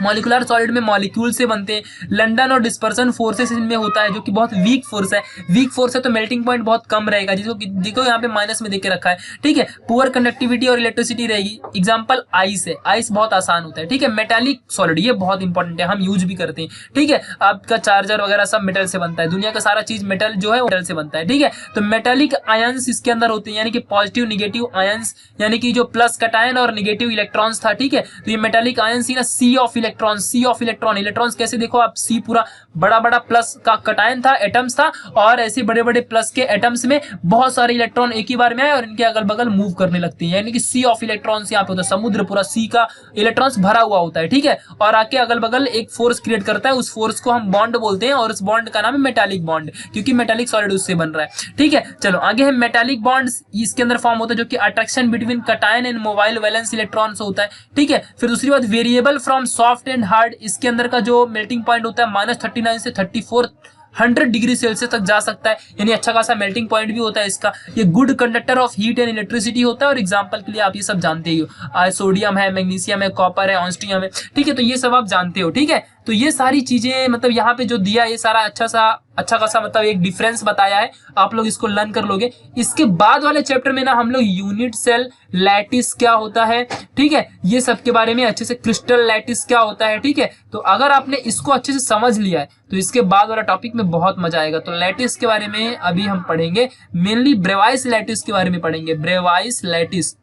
मॉलिकुलर सॉलिड में मॉलिक्यूल से बनते हैं। लंडन और डिस्पर्सन फोर्सेस इनमें होता है जो कि बहुत वीक फोर्स है। वीक फोर्स है तो मेल्टिंग पॉइंट बहुत कम रहेगा, जिसको देखो यहाँ पे माइनस में देख के रखा है, ठीक है। पुअर कंडक्टिविटी और इलेक्ट्रिसिटी रहेगी। एग्जांपल आइस है, आइस बहुत आसान होता है, ठीक है। मेटालिक सॉलिड ये बहुत इंपॉर्टेंट है, हम यूज भी करते हैं, ठीक है। आपका चार्जर वगैरह सब मेटल से बनता है, दुनिया का सारा चीज मेटल जो है मेटल से बनता है, ठीक है। तो मेटालिक आयंस इसके अंदर होते हैं, यानी कि पॉजिटिव निगेटिव आयंस, यानी कि जो प्लस कटायन और निगेटिव इलेक्ट्रॉन्स था, ठीक है। तो ये मेटालिक आयंस ही ना sea of electron, sea of electron, electrons कैसे देखो आप, सी पूरा बड़ा बड़ा प्लस का कटायन था, एटम्स था, और ऐसे बड़े बड़े प्लस के एटम्स में बहुत सारे इलेक्ट्रॉन एक ही बार में आए और इनके अगल बगल मूव करने लगते हैं, यानी कि सी ऑफ इलेक्ट्रॉन्स यहाँ पे होता है। समुद्र पूरा सी का इलेक्ट्रॉन्स भरा हुआ होता है, ठीक है, और आके अगल बगल एक फोर्स क्रिएट करता है, उस फोर्स को हम बॉन्ड बोलते हैं, और उस बॉन्ड का नाम है मेटालिक बॉन्ड, क्योंकि मेटालिक सॉलिड उससे बन रहा है, ठीक है। चलो आगे है मेटालिक बॉन्ड्स, इसके अंदर फॉर्म होता है जो कि attraction between cation and mobile valence electrons होता है, ठीक है। फिर दूसरी बात variable from soft and hard, इसके अंदर का जो मेल्टिंग पॉइंट होता है -39 से 3400 डिग्री सेल्सियस तक जा सकता है, यानी अच्छा खासा मेल्टिंग पॉइंट भी होता है इसका। ये good conductor of heat and electricity होता है, और एग्जांपल के लिए आप ये सब जानते ही हो, सोडियम है, मैग्नीशियम है, कॉपर है, ऑन्स्टियम है, ठीक है। तो ये सब आप जानते हो, ठीक है। तो ये सारी चीजें मतलब यहाँ पे जो दिया ये सारा अच्छा खासा मतलब एक डिफरेंस बताया है, आप लोग इसको लर्न कर लोगे। इसके बाद वाले चैप्टर में ना हम लोग यूनिट सेल, लैटिस क्या होता है, ठीक है, ये सब के बारे में अच्छे से, क्रिस्टल लैटिस क्या होता है, ठीक है। तो अगर आपने इसको अच्छे से समझ लिया है तो इसके बाद वाला टॉपिक में बहुत मजा आएगा। तो लैटिस के बारे में अभी हम पढ़ेंगे, मेनली ब्रेवाइस लैटिस के बारे में पढ़ेंगे, ब्रेवाइस लैटिस,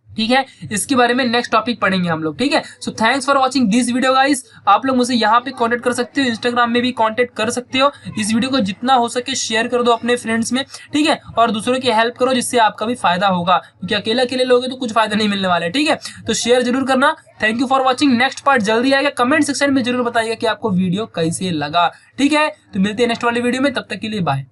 ठीक है। इसके बारे में नेक्स्ट टॉपिक पढ़ेंगे हम लोग, ठीक है। So thanks for watching this video guys. आप लोग मुझे यहाँ पे कांटेक्ट कर सकते हो, इंस्टाग्राम में भी कांटेक्ट कर सकते हो। इस वीडियो को जितना हो सके शेयर कर दो अपने फ्रेंड्स में, ठीक है, और दूसरों की हेल्प करो जिससे आपका भी फायदा होगा, क्योंकि अकेले अकेले लोगे तो कुछ फायदा नहीं मिलने वाला है, ठीक है। तो शेयर जरूर करना। Thank you for watching. Next part जल्दी आएगा, कमेंट सेक्शन में जरूर बताइएगा कि आपको वीडियो कैसे लगा, ठीक है। तो मिलते हैं नेक्स्ट वाली वीडियो में, तब तक के लिए बाय।